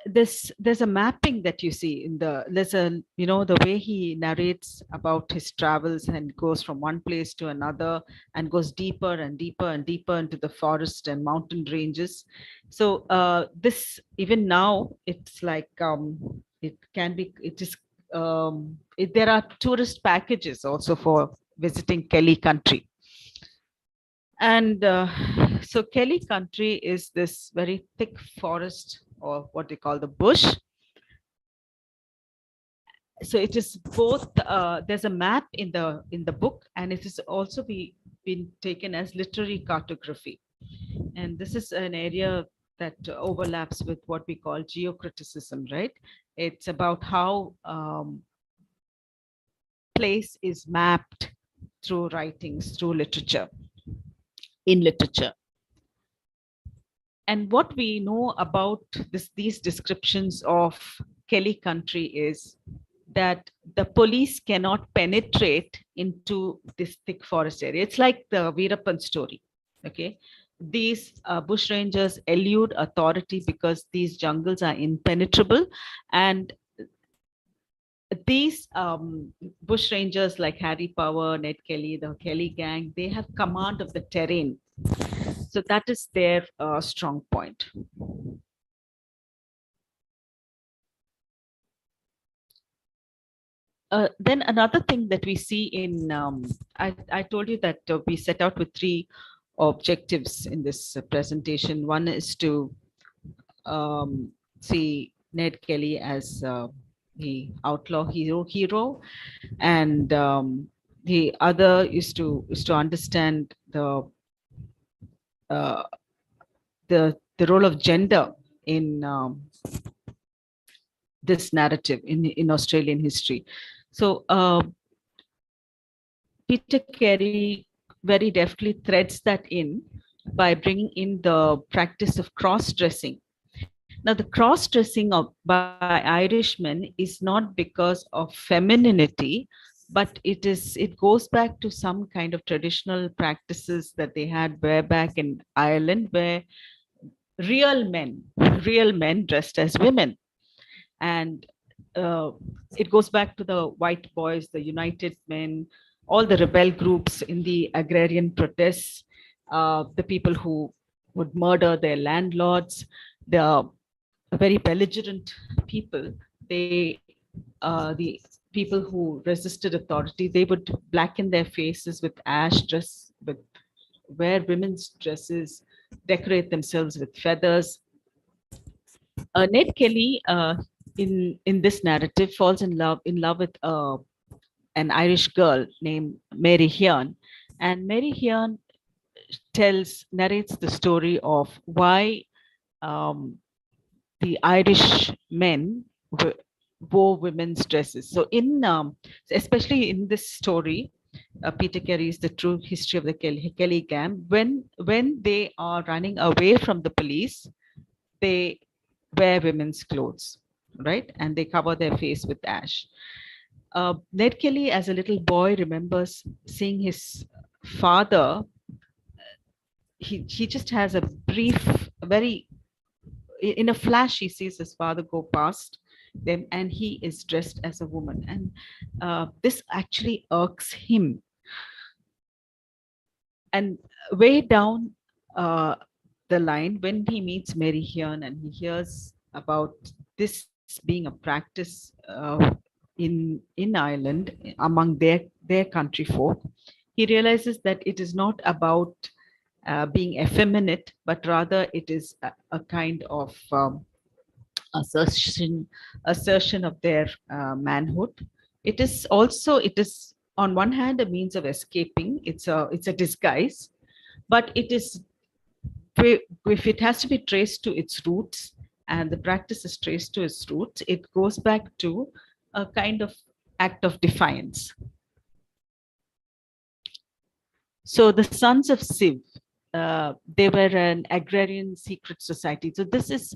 there's a mapping that you see in there's a, the way he narrates about his travels and goes from one place to another and goes deeper and deeper and deeper into the forest and mountain ranges. So this, even now, it's like it can be, it is there are tourist packages also for visiting Kelly country. And so Kelly country is this very thick forest, or what they call the bush. So it is both, there's a map in the book, and it is also been taken as literary cartography. And this is an area that overlaps with what we call geocriticism, right? It's about how place is mapped through writings, through literature, in literature. And what we know about these descriptions of Kelly country is that the police cannot penetrate into this thick forest area. It's like the Veerappan story, okay? These bushrangers elude authority because these jungles are impenetrable, and these bushrangers like Harry Power, Ned Kelly, the Kelly gang, they have command of the terrain. So that is their strong point. Then another thing that we see in, I told you that we set out with 3 objectives in this presentation. One is to see Ned Kelly as the outlaw hero, and the other is to understand the role of gender in this narrative in Australian history. So Peter Carey very deftly threads that in by bringing in the practice of cross-dressing. Now, the cross-dressing by Irishmen is not because of femininity, but it goes back to some kind of traditional practices that they had way back in Ireland, where real men dressed as women. And it goes back to the White Boys, the United Men, all the rebel groups in the agrarian protests, the people who would murder their landlords, the very belligerent people. The people who resisted authority, they would blacken their faces with ash, wear women's dresses, decorate themselves with feathers. Ned Kelly, in this narrative, falls in love with an Irish girl named Mary Hearn, and Mary Hearn narrates the story of why the Irish men wore women's dresses. So especially in this story, Peter Carey's The True History of the Kelly Gang, when they are running away from the police, they wear women's clothes, right? And they cover their face with ash. Ned Kelly, as a little boy, remembers seeing his father. He just has a brief, in a flash, he sees his father go past them, and he is dressed as a woman. And this actually irks him. And way down the line, when he meets Mary Hearn and he hears about this being a practice in Ireland among their country folk, he realizes that it is not about being effeminate, but rather it is a kind of assertion of their manhood. It is on one hand a means of escaping. It's a disguise, but it is, if it has to be traced to its roots, and the practice is traced to its roots, it goes back to a kind of act of defiance. So the Sons of Siv, they were an agrarian secret society. So this is,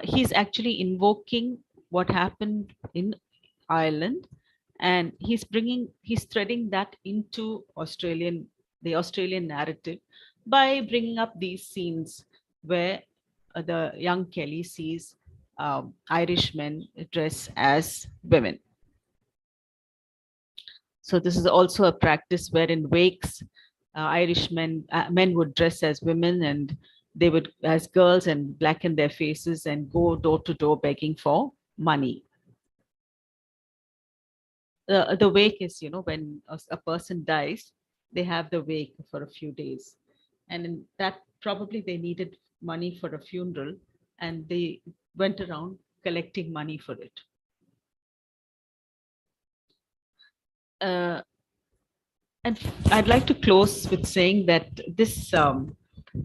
he's actually invoking what happened in Ireland, and he's threading that into Australian the Australian narrative by bringing up these scenes where the young Kelly sees Irishmen dress as women. So this is also a practice where in wakes, Irishmen, men would dress as women, and they would, as girls, and blacken their faces and go door to door begging for money. The wake is, when a person dies, they have the wake for a few days. And in that, probably they needed money for a funeral, and they went around collecting money for it. And I'd like to close with saying that this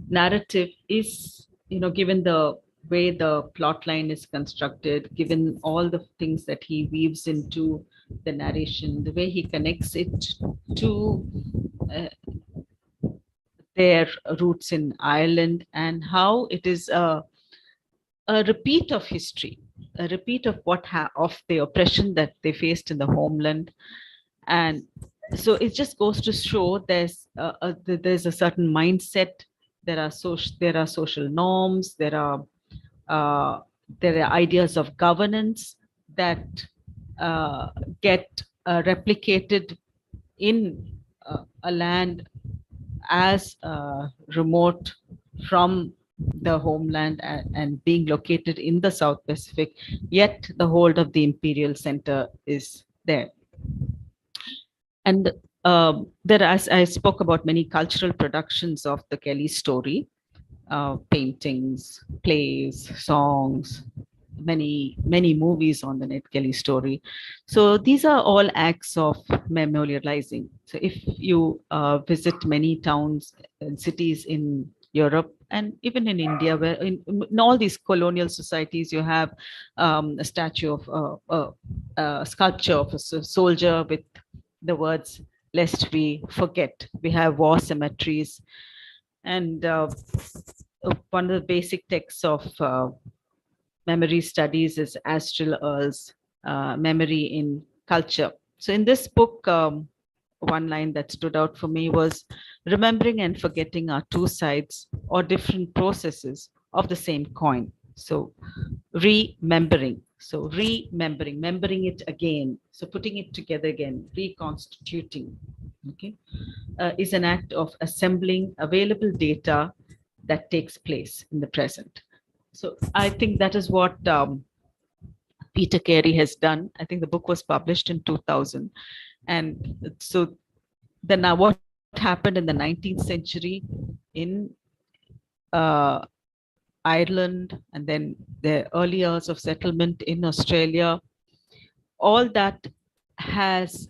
narrative is, given the way the plot line is constructed, given all the things that he weaves into the narration, the way he connects it to their roots in Ireland, and how it is a repeat of history, a repeat of of the oppression that they faced in the homeland. And so it just goes to show there's a certain mindset. There are social norms. There are ideas of governance that get replicated in a land as remote from the homeland and being located in the South Pacific, yet the hold of the imperial center is there. And there, as I spoke about, many cultural productions of the Kelly story, paintings, plays, songs, many movies on the Ned Kelly story. So these are all acts of memorializing. So if you visit many towns and cities in Europe and even in India, where in all these colonial societies, you have a statue of a sculpture of a soldier with the words, "Lest we forget." We have war cemeteries. And one of the basic texts of memory studies is Astral Earl's Memory in Culture. So in this book, one line that stood out for me was, "Remembering and forgetting are two sides or different processes of the same coin." So remembering. So remembering it again. So putting it together again, reconstituting, okay, is an act of assembling available data that takes place in the present. So I think that is what Peter Carey has done. I think the book was published in 2000. And so then now what happened in the 19th century in Ireland, and then the early years of settlement in Australia, all that has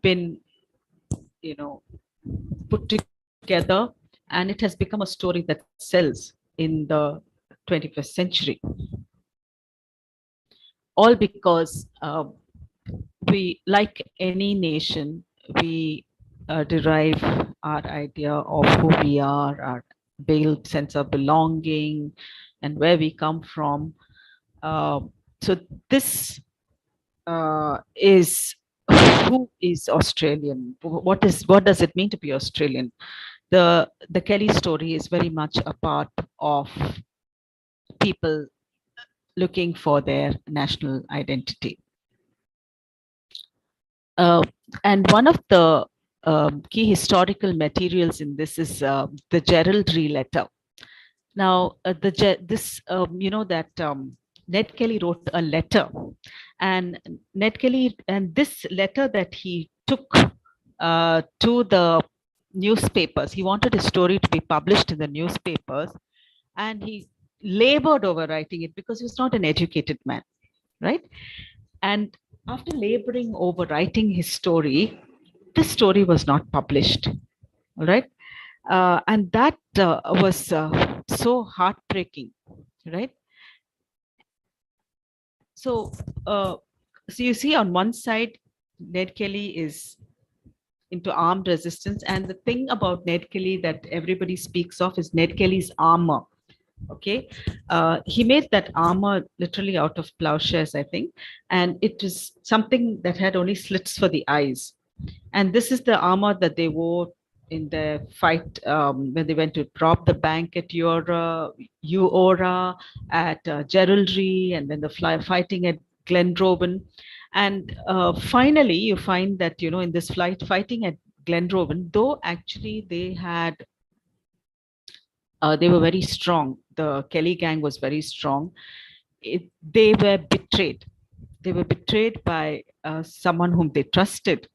been, put together, and it has become a story that sells in the 21st century. All because we, like any nation, we derive our idea of who we are, our build sense of belonging, and where we come from. So this is who is Australian. What does it mean to be Australian? The Kelly story is very much a part of people looking for their national identity. And one of the key historical materials in this is the Geraldry letter. Now, Ned Kelly wrote a letter, and this letter that he took to the newspapers, he wanted his story to be published in the newspapers, and he labored over writing it because he was not an educated man, right? And after laboring over writing his story, this story was not published, all right? And that was so heartbreaking, right? So, so you see, on one side, Ned Kelly is into armed resistance, and the thing about Ned Kelly that everybody speaks of is Ned Kelly's armor. Okay, he made that armor literally out of plowshares, I think, and it was something that had only slits for the eyes. And this is the armor that they wore in the fight when they went to rob the bank at Eora, at Geraldry, and then the fighting at Glenrowan. And finally, you find that, in this fighting at Glenrowan, though actually they were very strong. The Kelly gang was very strong. They were betrayed. They were betrayed by someone whom they trusted.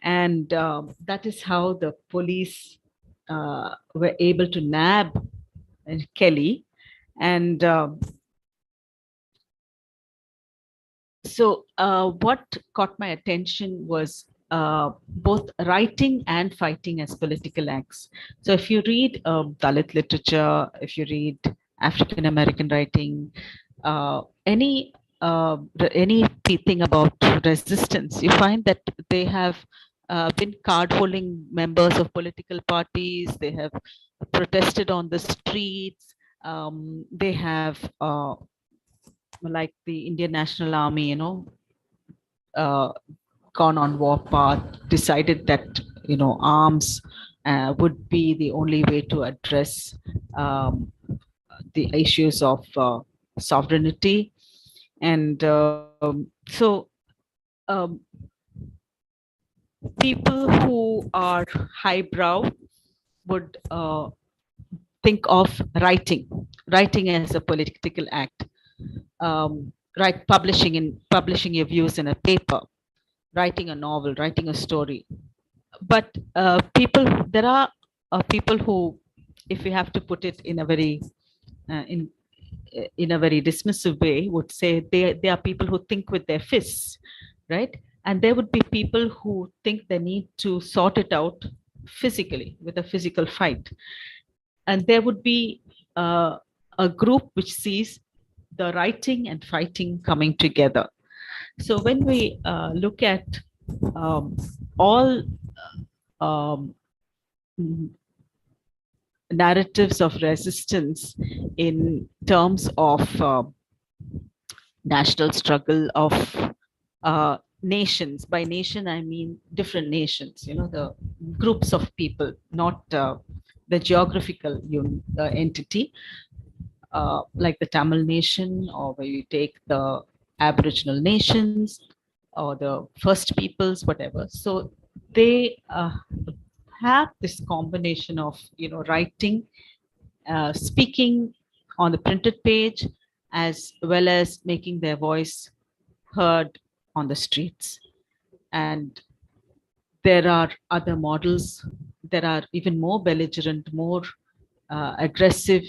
And that is how the police were able to nab Kelly. And so what caught my attention was both writing and fighting as political acts. So if you read Dalit literature, if you read African American writing, anything about resistance, you find that they have been card-holding members of political parties. They have protested on the streets. They have, like the Indian National Army, gone on war path, decided that arms would be the only way to address the issues of sovereignty. And so people who are highbrow would think of writing as a political act, publishing your views in a paper, writing a novel, writing a story. But there are people who, if you have to put it in a very dismissive way, would say they are people who think with their fists, right? And there would be people who think they need to sort it out physically with a physical fight. And there would be a group which sees the writing and fighting coming together. So when we look at all narratives of resistance in terms of national struggle of nations, by nation I mean different nations, the groups of people, not the geographical entity, like the Tamil nation, or where you take the Aboriginal nations or the First Peoples, whatever. So they have this combination of writing, speaking on the printed page, as well as making their voice heard on the streets. And there are other models. There are even more belligerent, more aggressive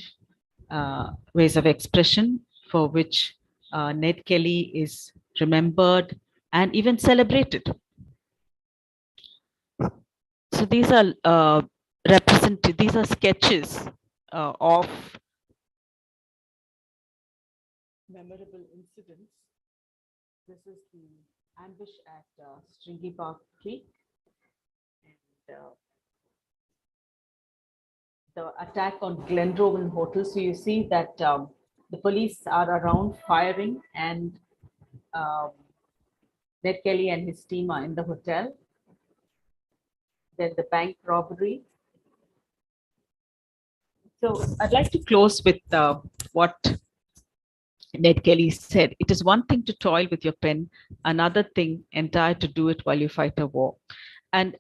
ways of expression, for which Ned Kelly is remembered and even celebrated. So these are these are sketches of memorable incidents. This is the ambush at Stringy Bark Creek, and the attack on Glenrowan Hotel. So you see that the police are around firing, and Ned Kelly and his team are in the hotel. Then the bank robbery. So I'd like to close with what Ned Kelly said. It is one thing to toil with your pen, another thing entire to do it while you fight a war. And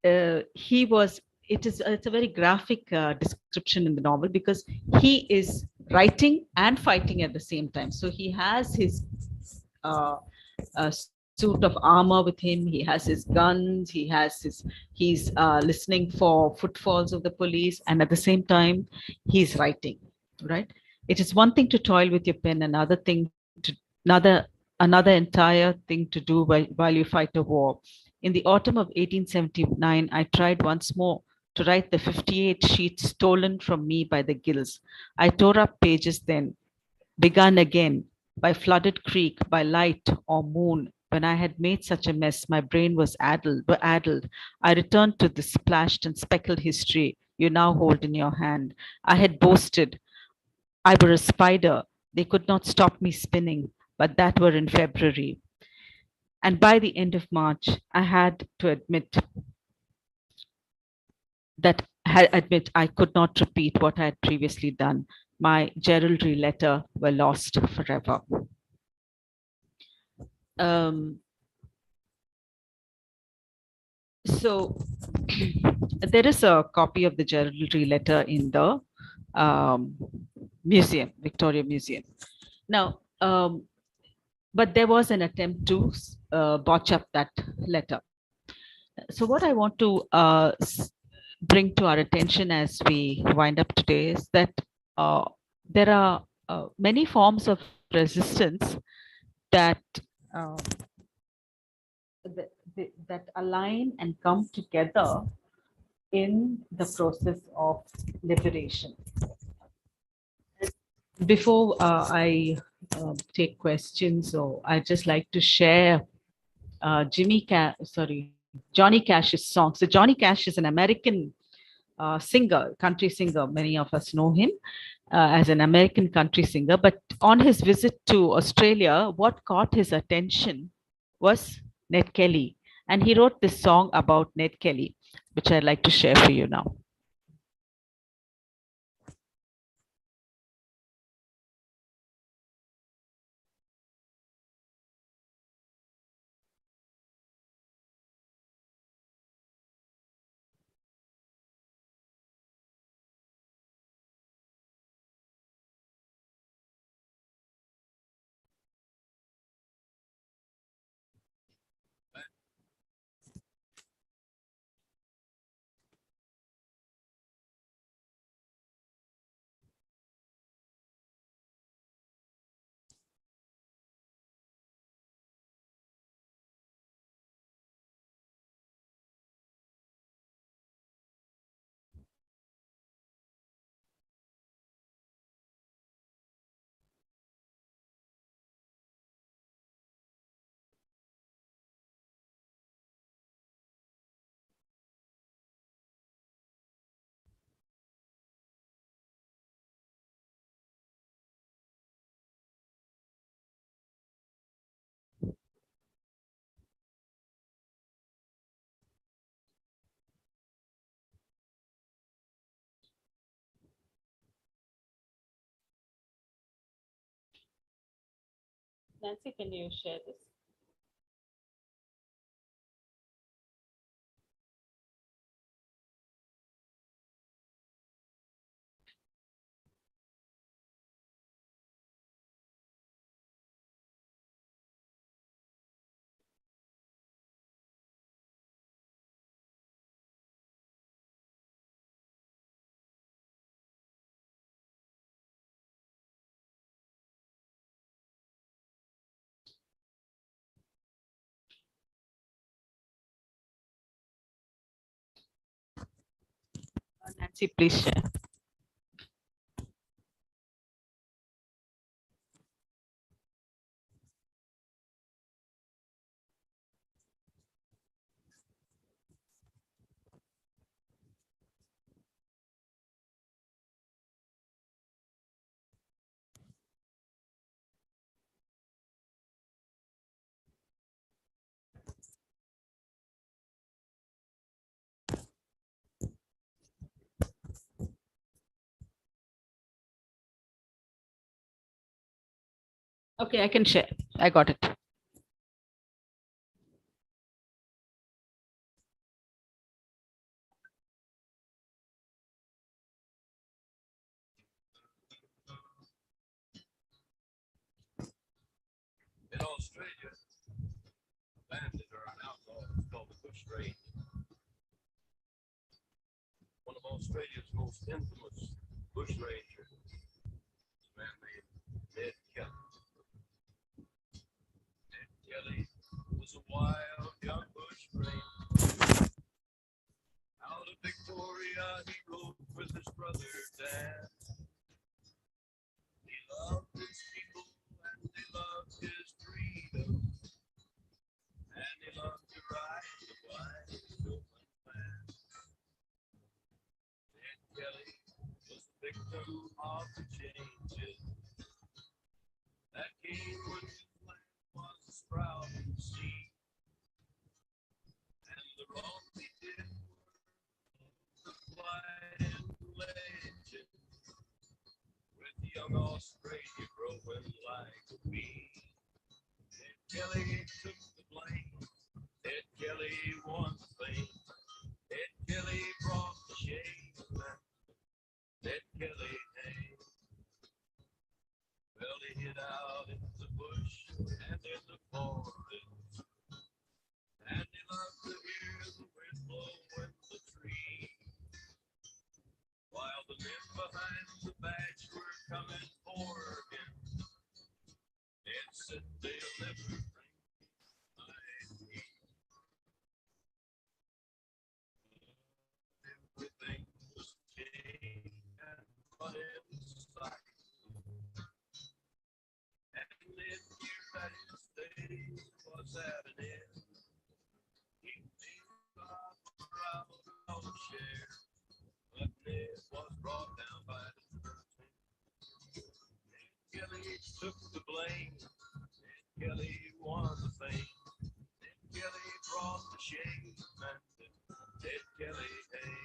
it's a very graphic description in the novel, because he is writing and fighting at the same time. So he has his suit of armor with him, he has his guns, he's listening for footfalls of the police, and at the same time he's writing, right? It is one thing to toil with your pen, another entire thing to do while you fight a war. In the autumn of 1879, I tried once more to write the 58 sheets stolen from me by the Gills. I tore up pages then, begun again, by flooded creek, by light or moon. When I had made such a mess, my brain was addled. I returned to the splashed and speckled history you now hold in your hand. I had boasted I were a spider. They could not stop me spinning, but that were in February. And by the end of March, I had to admit that I admit I could not repeat what I had previously done. My Geraldry letter were lost forever. So there is a copy of the Geraldry letter in the museum, Victoria Museum. Now, but there was an attempt to botch up that letter. So what I want to bring to our attention as we wind up today is that there are many forms of resistance that that align and come together in the process of liberation. Before I take questions, so I'd just like to share Johnny Cash's song. So Johnny Cash is an American singer, country singer. Many of us know him as an American country singer. But on his visit to Australia, what caught his attention was Ned Kelly. And he wrote this song about Ned Kelly, which I'd like to share for you now. Nancy, can you share this? Nancy, please share. Okay, I can share. I got it. In Australia, bandits are an outlaw called the Bush Ranger. One of Australia's most infamous Bush Rangers is a man named Ned Kelly. Ned Kelly was a wild young Bush Ranger. Out of Victoria, he rode with his brother Dan. He loved his people and he loved his freedom. And he loved to ride the wide open land. Ned Kelly was the victim of the changes that came when his land was a sprouting seed. And the wrong he did was young Australia growing like a weed. Ted Kelly took the blame. Ted Kelly won the fame. Ted Kelly brought the shame. Ted Kelly, hey. Well, he hid out in the bush and in the forest. And he loved to hear the wind blow in the tree. While the men behind the badge were coming for him. Ted said they'll never bring my tea. Everything was changed and put in sight. And then knew that his day was at an end. He made God proud of a share, but it was brought down by the church. Kelly took the blame. And Kelly won the fame. And Kelly brought the shame. And Ted Kelly, hey.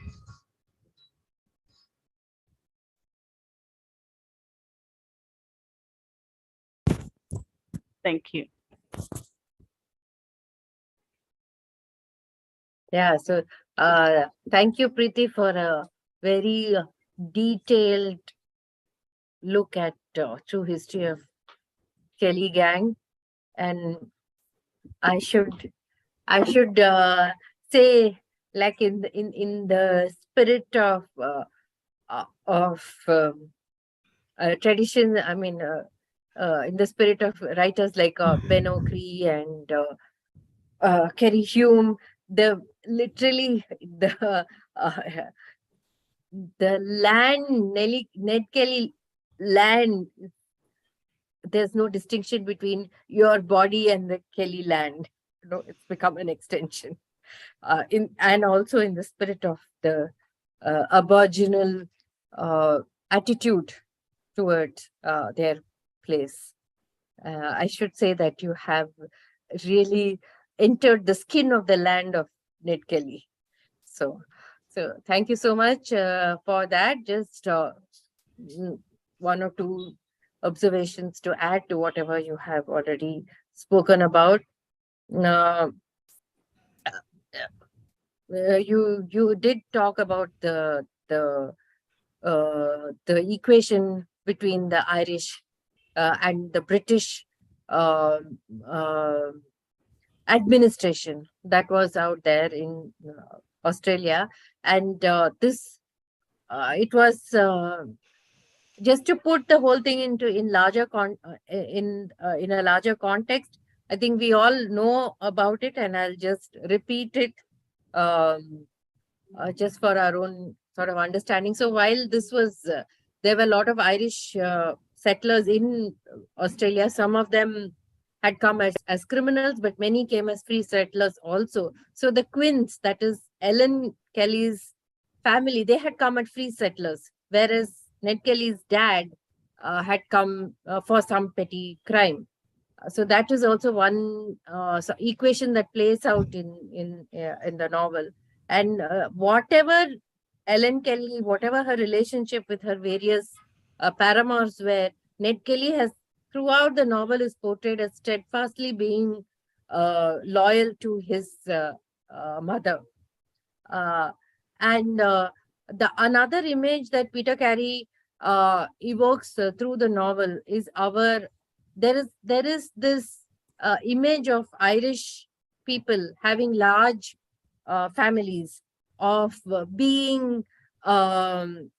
Thank you. Yeah, so thank you, Preeti, for a very detailed look at true history of Kelly gang. And I should say, like in the spirit of tradition, I mean, in the spirit of writers like Ben Okri and Kerry Hume, the literally the land, Ned Kelly land, there's no distinction between your body and the Kelly land. You know, it's become an extension. And also in the spirit of the Aboriginal attitude towards their place. I should say that you have really entered the skin of the land of Ned Kelly. So thank you so much for that. Just one or two observations to add to whatever you have already spoken about. You did talk about the equation between the Irish and the British administration that was out there in Australia, and this it was just to put the whole thing in a larger context. I think we all know about it, and I'll just repeat it just for our own sort of understanding. So while this was, there were a lot of Irish settlers in Australia. Some of them had come as criminals, but many came as free settlers also. So the Quinns, that is Ellen Kelly's family, they had come as free settlers, whereas Ned Kelly's dad had come for some petty crime. So that is also one equation that plays out in the novel. And whatever Ellen Kelly, whatever her relationship with her various paramours were, Ned Kelly has throughout the novel is portrayed as steadfastly being loyal to his mother. And the another image that Peter Carey evokes through the novel is there is this image of Irish people having large families, of being living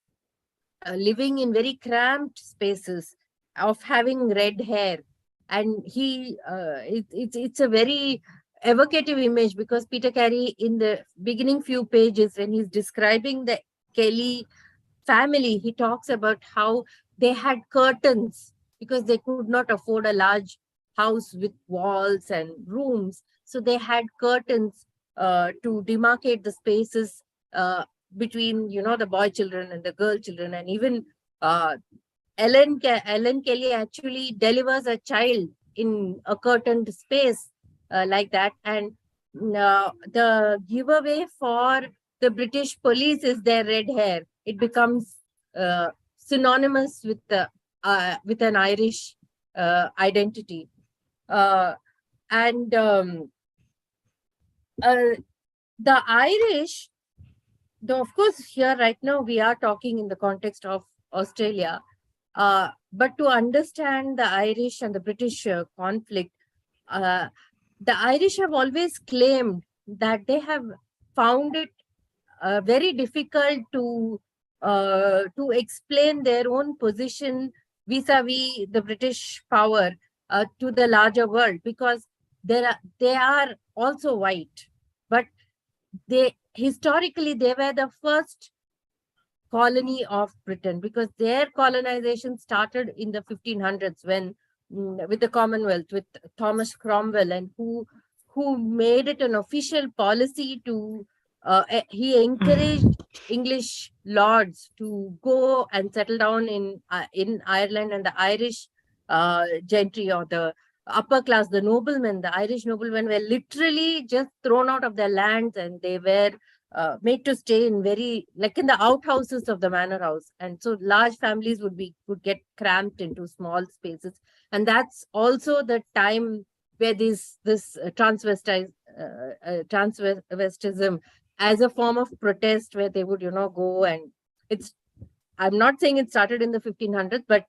in very cramped spaces, of having red hair. And it's a very evocative image, because Peter Carey, in the beginning few pages, when he's describing the Kelly family, he talks about how they had curtains because they could not afford a large house with walls and rooms. So they had curtains to demarcate the spaces between, the boy children and the girl children. And even Ellen Kelly actually delivers a child in a curtained space like that. And the giveaway for the British police is their red hair. It becomes synonymous with the with an Irish identity. And the Irish, though of course here right now we are talking in the context of Australia, but to understand the Irish and the British conflict, the Irish have always claimed that they have found it very difficult to explain their own position vis-a-vis the British power to the larger world, because they are also white, but they historically they were the first colony of Britain, because their colonization started in the 1500s when with the Commonwealth, with Thomas Cromwell, and who made it an official policy to he encouraged English lords to go and settle down in Ireland, and the Irish gentry, or the upper class, the noblemen, the Irish noblemen, were literally just thrown out of their lands, and they were made to stay in very, like in the outhouses of the manor house, and so large families would get cramped into small spaces. And that's also the time where this transvestism as a form of protest, where they would go, and I'm not saying it started in the 1500s, but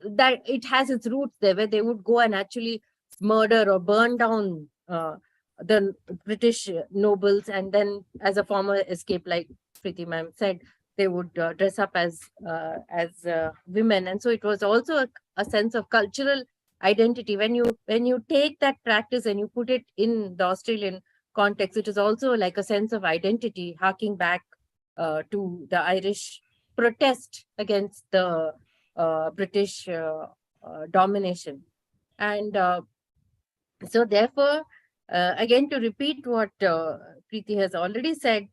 that it has its roots there, where they would go and actually murder or burn down the British nobles, and then as a former escape, like Preeti ma'am said, they would dress up as women. And so it was also a sense of cultural identity. When you take that practice and you put it in the Australian context, it is also like a sense of identity, harking back to the Irish protest against the British domination. And so therefore, again, to repeat what Preeti has already said,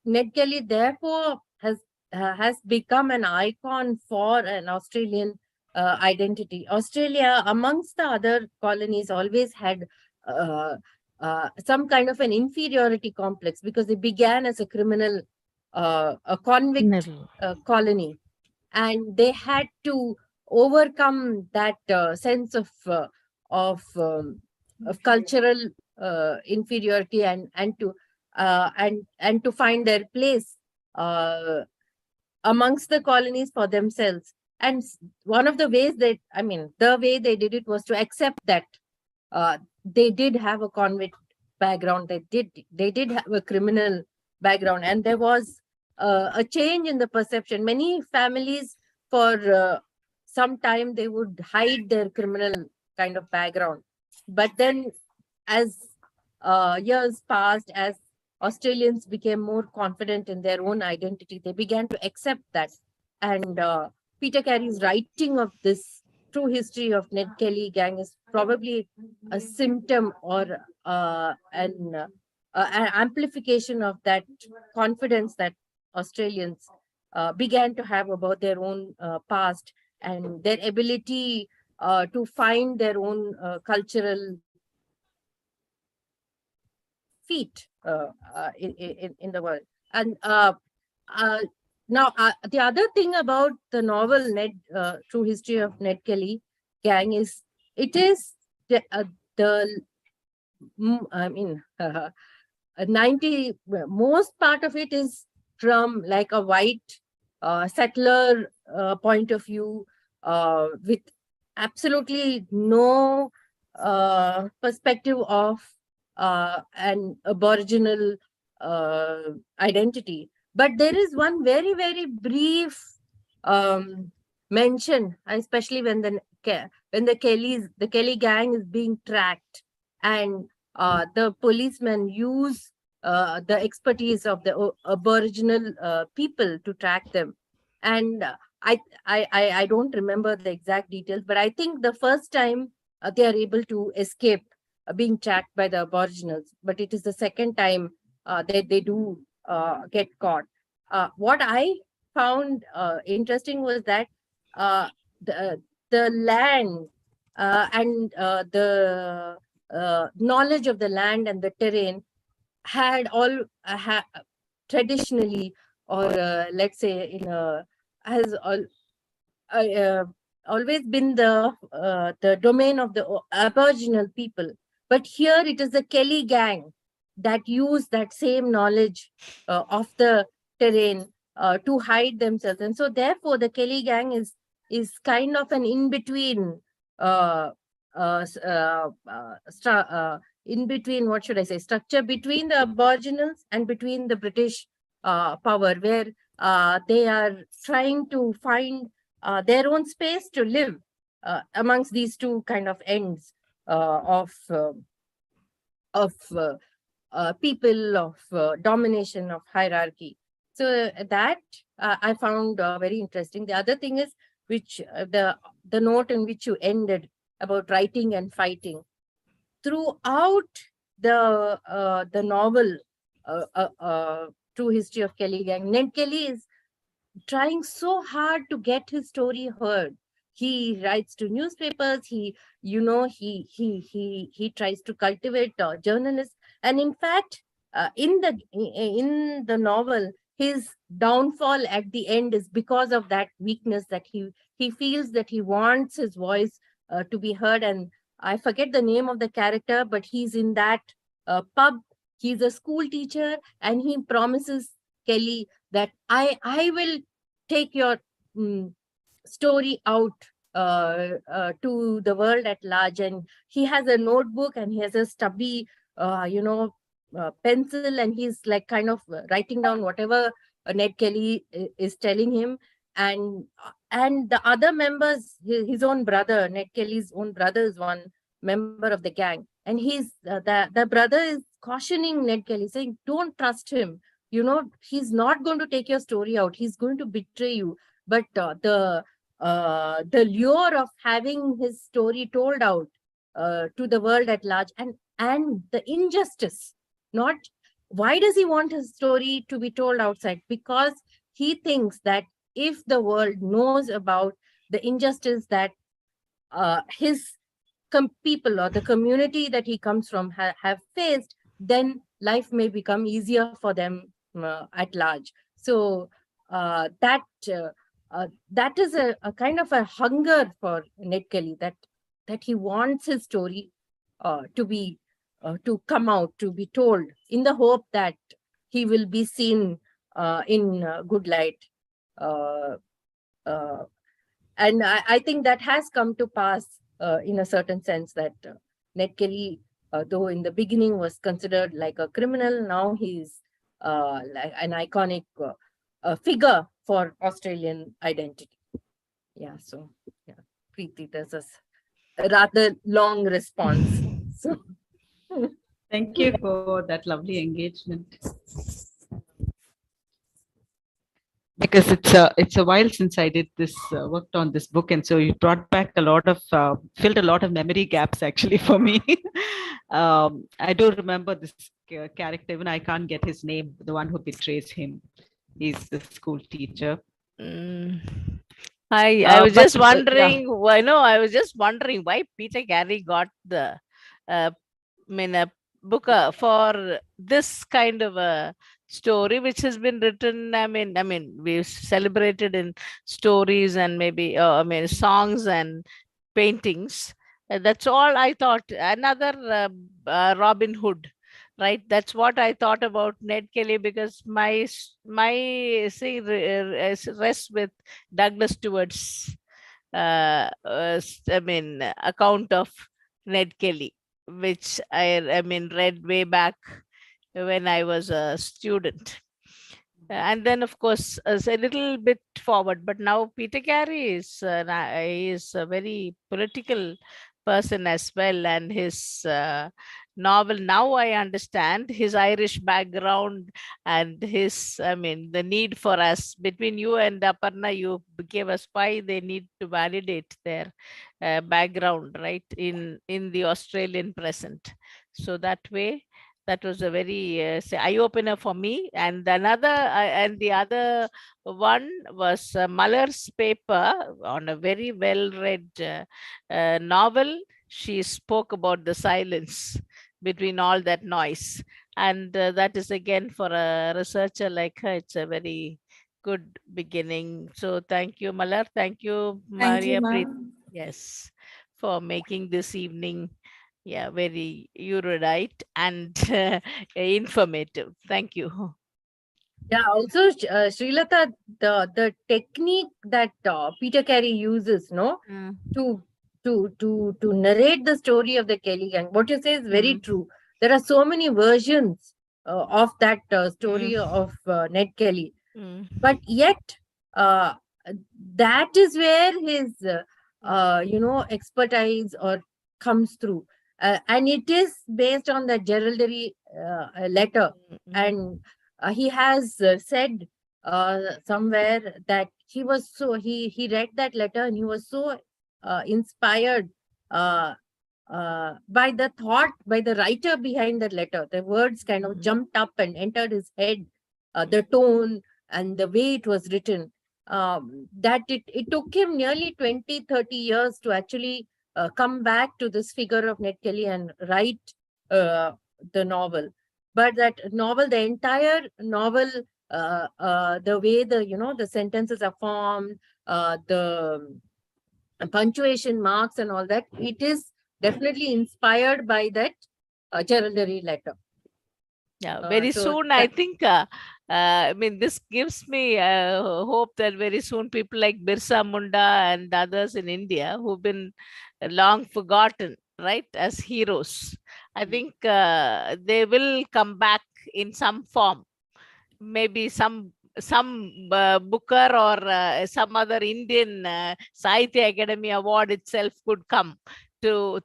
Ned Kelly therefore has become an icon for an Australian identity. Australia, amongst the other colonies, always had some kind of an inferiority complex, because it began as a criminal, a convict colony, and they had to overcome that sense of cultural inferiority, and to find their place amongst the colonies for themselves. And one of the ways the way they did it was to accept that they did have a convict background, they did have a criminal background, and there was a change in the perception. Many families, for some time, they would hide their criminal kind of background. But then as years passed, as Australians became more confident in their own identity, they began to accept that. And Peter Carey's writing of this true history of Ned Kelly gang is probably a symptom or an amplification of that confidence that Australians began to have about their own past, and their ability to find their own cultural feet in the world. And now, the other thing about the novel True History of Ned Kelly Gang is it is most part of it is from like a white settler point of view, with absolutely no perspective of an Aboriginal identity. But there is one very, very brief mention, especially when the Kelly gang is being tracked, and the policemen use the expertise of the Aboriginal people to track them. And I don't remember the exact details, but I think the first time they are able to escape being tracked by the Aboriginals, but it is the second time that they do get caught. What I found interesting was that the land and the knowledge of the land and the terrain had all traditionally, or let's say in a has always been the domain of the Aboriginal people. But here it is the Kelly gang that use that same knowledge of the terrain to hide themselves. And so therefore the Kelly gang is kind of an in-between in between, what should I say, structure between the Aboriginals and between the British power, where they are trying to find their own space to live amongst these two kind of ends of people, of domination, of hierarchy. So that I found very interesting. The other thing is, which the note in which you ended about writing and fighting. Throughout the novel, True History of Kelly Gang, Ned Kelly is trying so hard to get his story heard. He writes to newspapers. He tries to cultivate journalists. And in fact, in the novel, his downfall at the end is because of that weakness, that he feels that he wants his voice to be heard. And I forget the name of the character, but he's in that pub. He's a school teacher, and he promises Kelly that I will take your story out to the world at large. And he has a notebook and he has a stubby pencil, and he's like kind of writing down whatever Ned Kelly is telling him. And the other members, his own brother, Ned Kelly's own brother, is one member of the gang, and he's the brother is cautioning Ned Kelly, saying, don't trust him. He's not going to take your story out. He's going to betray you. But the lure of having his story told out to the world at large, and the injustice, not why does he want his story to be told outside? Because he thinks that if the world knows about the injustice that his people or the community that he comes from have faced, then life may become easier for them at large. So that is a kind of a hunger for Ned Kelly, that he wants his story to come out, to be told, in the hope that he will be seen in good light. And I think that has come to pass in a certain sense, that Ned Kelly, though in the beginning was considered like a criminal, now he's like an iconic figure for Australian identity. Yeah, so yeah, Preeti, there's a rather long response. So Thank you for that lovely engagement. Because it's a while since I did this, worked on this book, and so you brought back a lot of, filled a lot of memory gaps actually for me. I do remember this character, even I can't get his name, the one who betrays him. He's the school teacher. I was just but, wondering why. No, I was just wondering why Peter Gary got the a Booker for this kind of a story, which has been written. I mean, we've celebrated in stories and maybe songs and paintings. That's all I thought. Another Robin Hood, right? That's what I thought about Ned Kelly, because my say rests with Douglas Stewart's account of Ned Kelly, which I read way back when I was a student. And then, of course, a little bit forward. But now Peter Gary is a very political person as well, and his novel, now I understand his Irish background and his, the need for us, between you and Aparna, you gave us why they need to validate their background, right, in the Australian present. So that way, that was a very eye-opener for me. And the other one was Muller's paper on a very well-read novel. She spoke about the silence between all that noise. And that is, again, for a researcher like her, it's a very good beginning. So thank you, Malar. Thank you, Thank you, Maria Preet. ma'am. Yes, for making this evening, yeah, very erudite and informative. Thank you. Yeah, also Srilata, the technique that Peter Carey uses, no, Mm, to to narrate the story of the Kelly gang. What you say is very mm, true. There are so many versions of that story mm, of Ned Kelly, mm, but yet uh, that is where his expertise or comes through, and it is based on the heraldry letter, mm, mm, and he has said somewhere that he read that letter and he was so inspired uh, by the thought, by the writer behind the letter. The words kind of mm, jumped up and entered his head, the tone and the way it was written. That it took him nearly 20-30 years to actually come back to this figure of Ned Kelly and write the novel. But that novel, the entire novel, the way the sentences are formed, the punctuation marks and all that, it is definitely inspired by that heraldry letter. Yeah, Uh, very so soon, I that, think, I mean, this gives me hope that very soon people like Birsa Munda and others in India who've been long forgotten, right, as heroes, I think they will come back in some form. Maybe some Booker or some other Indian Sahitya Academy Award itself could come through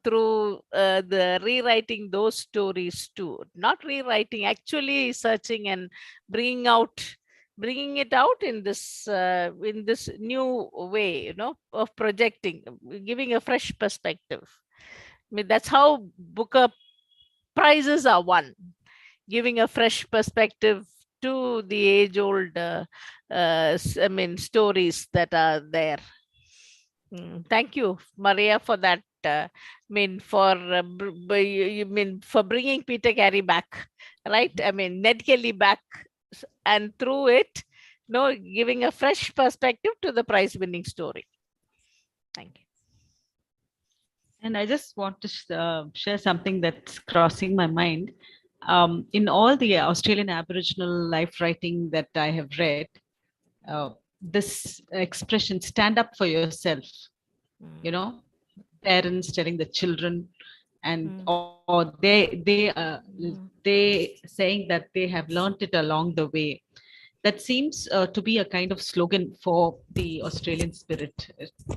the rewriting those stories too. Not rewriting, actually searching and bringing it out in this new way, of projecting, giving a fresh perspective. I mean, that's how Booker prizes are won, giving a fresh perspective to the age-old, stories that are there. Thank you, Maria, for that. For bringing Peter Carey back, right? I mean, Ned Kelly back, and through it, giving a fresh perspective to the prize-winning story. Thank you. And I just want to share something that's crossing my mind. In all the Australian Aboriginal life writing that I have read, this expression, stand up for yourself, parents telling the children, and or they saying that they have learnt it along the way. That seems to be a kind of slogan for the Australian spirit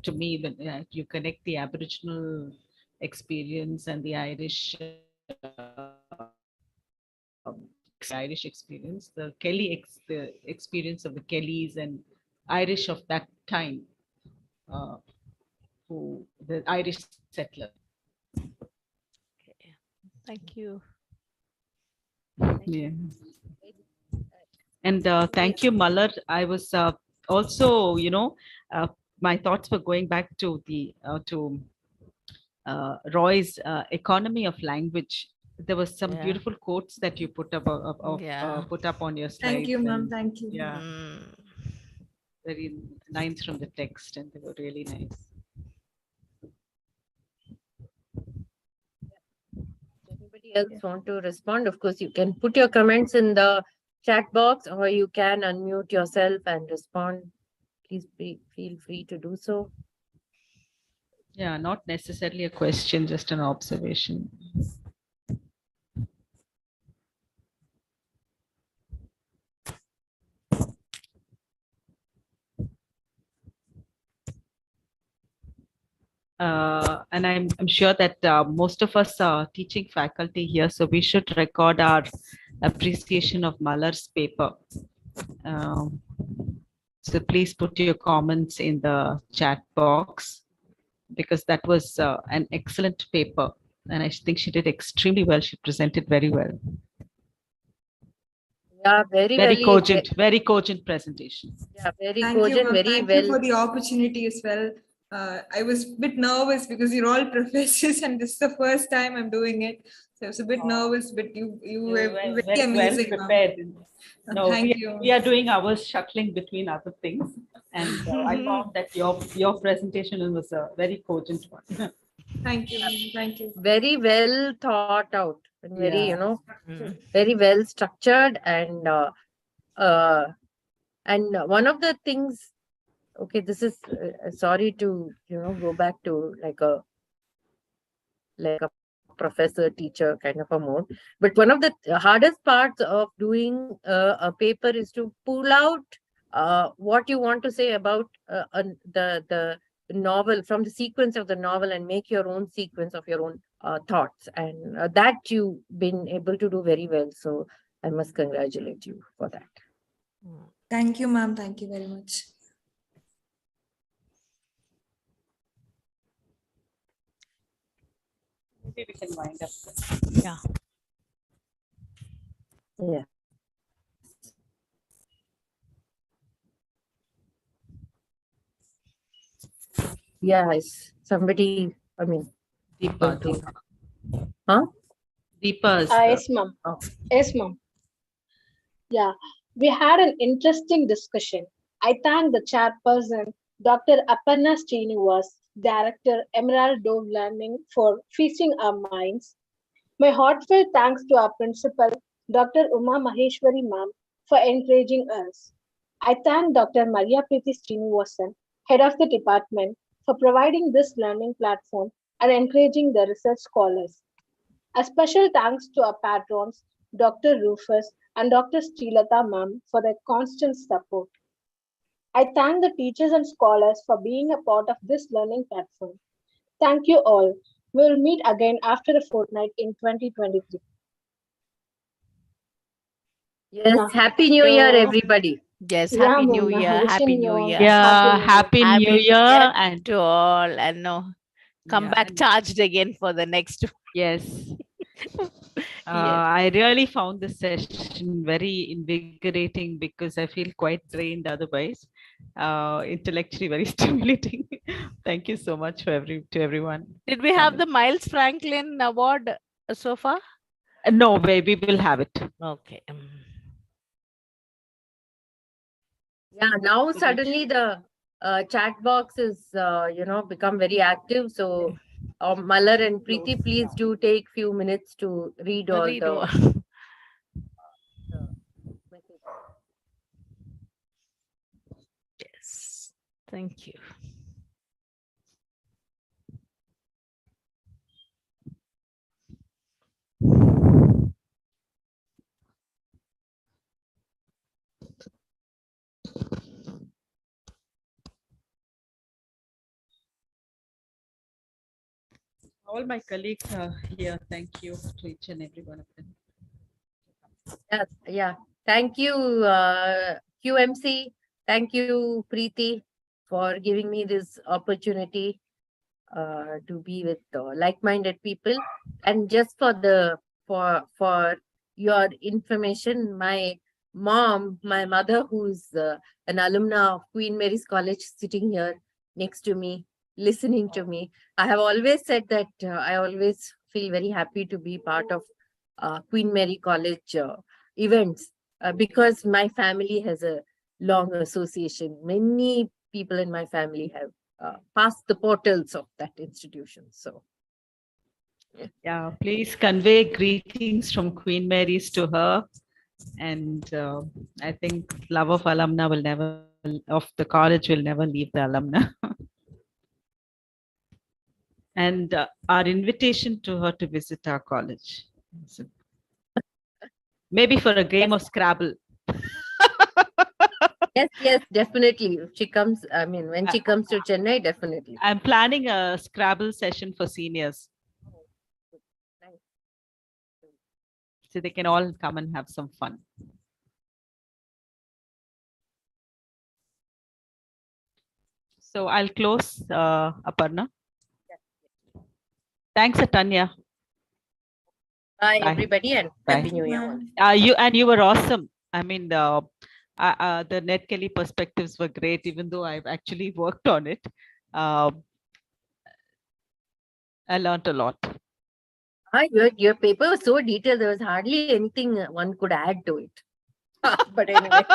to me. When you connect the Aboriginal experience and the Irish experience, the the experience of the Kellys and Irish of that time, who the Irish settler. Thank you. Yeah. And thank you, Malar. I was also, my thoughts were going back to the Roy's economy of language. There was some beautiful quotes that you put up put up on your slides. Thank you, ma'am. and, Thank you. Yeah, very lines from the text, and they were really nice. anybody else want to respond? Of course, you can put your comments in the chat box, or you can unmute yourself and respond. Please feel free to do so. Yeah, not necessarily a question, just an observation. And I'm sure that most of us are teaching faculty here, so we should record our appreciation of Malar's paper. So please put your comments in the chat box, because that was an excellent paper, and I think she did extremely well. She presented very well. Yeah, very cogent presentation. Yeah, very Thank you, cogent, ma'am. very Thank well. you for the opportunity as well. I was a bit nervous because you're all professors and this is the first time I'm doing it. So I was a bit nervous, but you You were were very amazing, ma'am. prepared. No, Thank you. we are doing ours shuttling between other things. And I found that your presentation was a very cogent one. Thank you, ma'am. Thank you. Very well thought out and very, Yeah. Mm. very well structured. And one of the things, okay, this is sorry to, go back to like a professor teacher kind of a mode, but one of the hardest parts of doing a paper is to pull out what you want to say about the novel, from the sequence of the novel, and make your own sequence of your own thoughts, and that you've been able to do very well, so I must congratulate you for that. Thank you, ma'am. Thank you very much. Maybe we can wind up. Yeah. Yeah. Yes, somebody, I mean, Deepa, to- Deepa. Huh? Deepa's, Yes, ma'am. Oh. Yes, ma'am. Yeah, we had an interesting discussion. I thank the chairperson, Dr. Aparna Srinivas, Director Emerald Dove Learning, for feasting our minds. My heartfelt thanks to our principal, Dr. Uma Maheshwari ma'am, for encouraging us. I thank Dr. Maria Preeti Srinivasan, head of the department, for providing this learning platform and encouraging the research scholars. A special thanks to our patrons, Dr. Rufus and Dr. Srilata ma'am, for their constant support. I thank the teachers and scholars for being a part of this learning platform. Thank you all. We will meet again after a fortnight in 2023. Yes, Yeah. Happy New Year, So- everybody. Yes, Yeah, Happy New ma'am. Year. Happy Wishing you New all Year. yeah, Happy Happy New Year. And To all, and no, come yeah, back and- charged again for the next. Yes. I really found this session very invigorating because I feel quite drained otherwise. Intellectually very stimulating. Thank you so much to everyone. Did we have the Miles Franklin Award so far? No way, we will have it. Okay. Yeah, now suddenly the chat box is, become very active. So, Malar and Preeti, please do take few minutes to read all Read the over. messages. Yes. Thank you. All my colleagues are here. Thank you to each and every one of them. Yeah. Thank you, QMC. Thank you, Preeti, for giving me this opportunity to be with like-minded people. And just for your information, my mother, who's an alumna of Queen Mary's College, sitting here next to me, listening to me. I have always said that I always feel very happy to be part of Queen Mary College events because my family has a long association. Many people in my family have passed the portals of that institution. So, Yeah, please convey greetings from Queen Mary's to her. And I think love of alumna will never, of the college will never leave the alumna. And our invitation to her to visit our college. So, maybe for a game of Scrabble. yes, definitely. If she comes, I mean, when she comes to Chennai, definitely. I'm planning a Scrabble session for seniors. So they can all come and have some fun. So I'll close, Aparna. Thanks, Atanya. Bye, Bye. everybody, and Bye. Happy New Year. You were awesome. I mean, the Ned Kelly perspectives were great, even though I've actually worked on it. I learned a lot. Your paper was so detailed, there was hardly anything one could add to it. But anyway.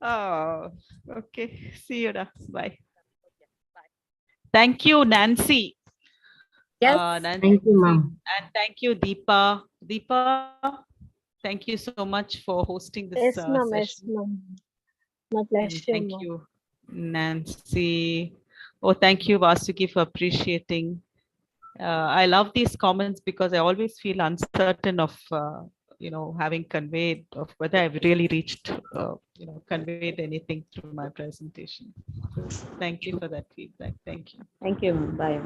Oh, okay. See you. Bye. Thank you, Nancy. Yes. Nancy, Thank you, ma'am. and thank you, Deepa. Deepa, thank you so much for hosting this Yes, ma'am. Yes, session. ma'am. My And pleasure, thank ma'am. you, Nancy. Oh, thank you, Vasuki, for appreciating. I love these comments because I always feel uncertain of, having conveyed of whether I've really reached, conveyed anything through my presentation. So thank you for that feedback. Thank you. Thank you. Bye.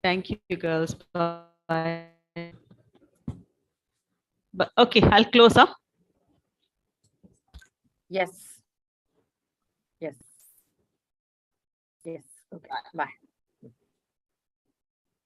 Thank you, girls. Bye. But okay, I'll close up. Yes. Yes. Yes. Okay. Bye.